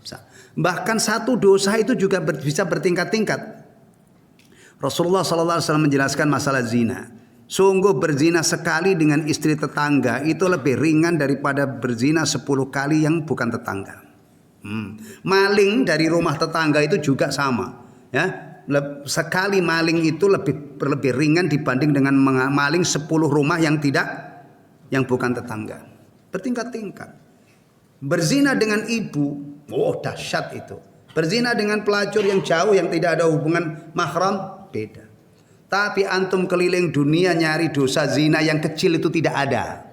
besar. Bahkan satu dosa itu juga bisa bertingkat-tingkat. Rasulullah SAW menjelaskan masalah zina. Sungguh berzina sekali dengan istri tetangga itu lebih ringan daripada berzina 10 kali yang bukan tetangga. Maling dari rumah tetangga itu juga sama. Ya, sekali maling itu lebih ringan dibanding dengan maling 10 rumah yang bukan tetangga. Bertingkat-tingkat. Berzina dengan ibu, dahsyat itu. Berzina dengan pelacur yang jauh yang tidak ada hubungan mahram, beda. Tapi antum keliling dunia nyari dosa zina yang kecil itu tidak ada.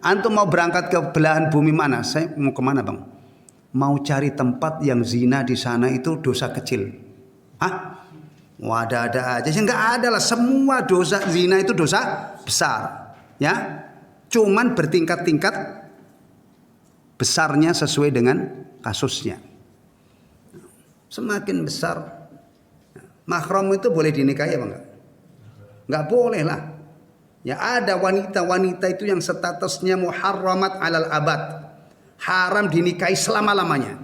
Antum mau berangkat ke belahan bumi mana? Saya mau kemana bang? Mau cari tempat yang zina di sana itu dosa kecil. Ada aja. Enggak ada lah. Semua dosa zina itu dosa besar. Ya, cuman bertingkat-tingkat besarnya sesuai dengan kasusnya. Semakin besar. Mahram itu boleh dinikahi apa enggak? Enggak boleh lah. Ya, ada wanita-wanita itu yang statusnya muharramat alal abad. Haram dinikahi selama-lamanya.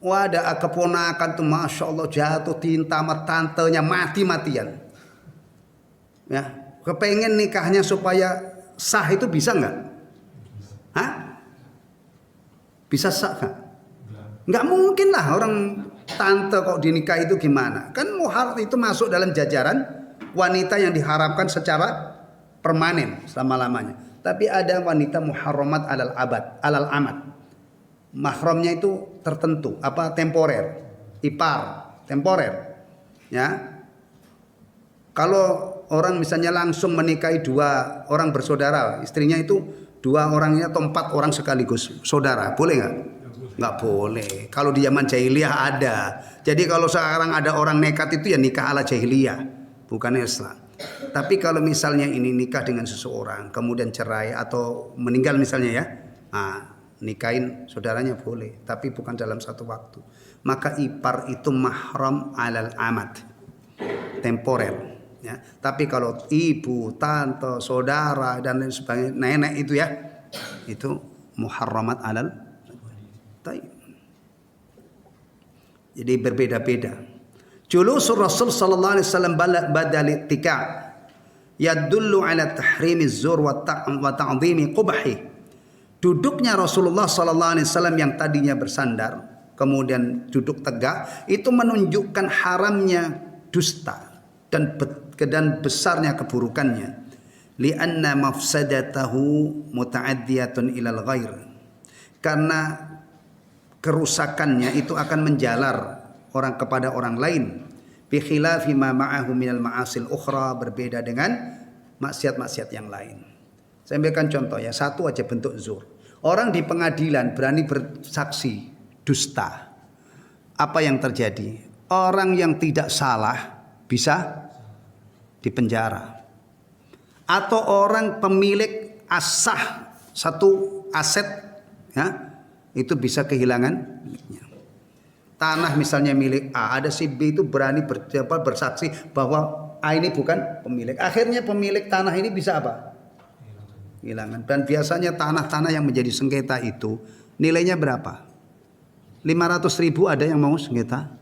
Ada keponakan tuh Masya Allah jatuh cinta sama tantenya mati-matian. Ya, kepengen nikahnya supaya sah itu bisa enggak? Bisa sah enggak? Enggak mungkin lah orang tante kok dinikah itu gimana? Kan muhar itu masuk dalam jajaran wanita yang diharapkan secara permanen selama-lamanya. Tapi ada wanita muharramat alal amad. Mahramnya itu tertentu, temporer, temporer. Ya. Kalau orang misalnya langsung menikahi 2 orang bersaudara, istrinya itu 2 orangnya atau 4 orang sekaligus saudara, boleh nggak? Nggak boleh. Kalau di zaman jahiliyah ada. Jadi kalau sekarang ada orang nekat itu ya nikah ala jahiliyah, bukan Islam. Tapi kalau misalnya ini nikah dengan seseorang, kemudian cerai atau meninggal misalnya ya, nikahin saudaranya boleh, tapi bukan dalam satu waktu. Maka ipar itu mahram alal amad, temporer. Ya. Tapi kalau ibu, tante, saudara dan lain sebagainya, nenek itu ya, itu muharramat alal. Jadi berbeda-beda. Julusur Rasul sallallahu alaihi wasallam badal ittika yadullu ala tahrimiz zur wa ta'dhimi qubhi. Duduknya Rasulullah sallallahu alaihi wasallam yang tadinya bersandar kemudian duduk tegak itu menunjukkan haramnya dusta dan besarnya keburukannya. Li'anna mafsadatahu muta'addiyatun ilal ghair. Karena kerusakannya itu akan menjalar orang kepada orang lain. Bi khilafi ma ma'ahu minal ma'asil ukhra, berbeda dengan maksiat-maksiat yang lain. Saya ambilkan contoh ya, satu aja bentuk zur. Orang di pengadilan berani bersaksi dusta. Apa yang terjadi? Orang yang tidak salah bisa dipenjara. Atau orang pemilik asah satu aset ya, itu bisa kehilangan miliknya. Tanah misalnya milik A, ada si B itu berani bersaksi bahwa A ini bukan pemilik. Akhirnya pemilik tanah ini bisa apa? Hilangan. Dan biasanya tanah-tanah yang menjadi sengketa itu nilainya berapa? 500.000 ada yang mau sengketa.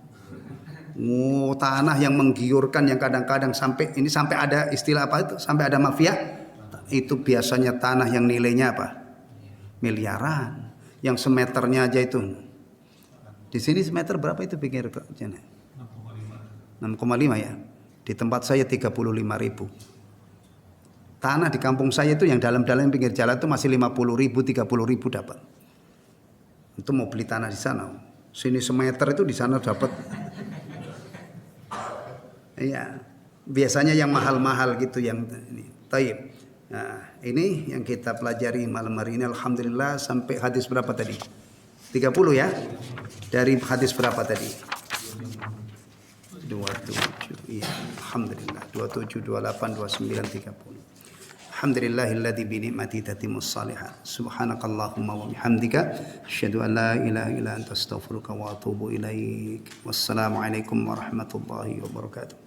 Tanah yang menggiurkan yang kadang-kadang sampai ada istilah apa itu? Sampai ada mafia. Itu biasanya tanah yang nilainya apa? Miliaran. Yang semeternya aja itu. Di sini semeter berapa itu pikir kok? 6,5 ya. Di tempat saya 35.000. Tanah di kampung saya itu yang dalam-dalam pinggir jalan itu masih 50.000, 30.000 dapat. Itu mau beli tanah di sana. Sini semeter itu di sana dapat. Iya. Biasanya yang mahal-mahal gitu yang ini. Taib. Nah, ini yang kita pelajari malam hari ini. Alhamdulillah sampai hadis berapa tadi? 30 ya. Dari hadis berapa tadi? 27. Iya, alhamdulillah. 27, 28, 29, 30. Alhamdulillahilladzi bi ni'mati tatimmus shalihat. Subhanakallahumma wa bihamdika asyhadu an la ilaha illa anta astaghfiruka wa atubu ilaik. Wassalamualaikum warahmatullahi wabarakatuh.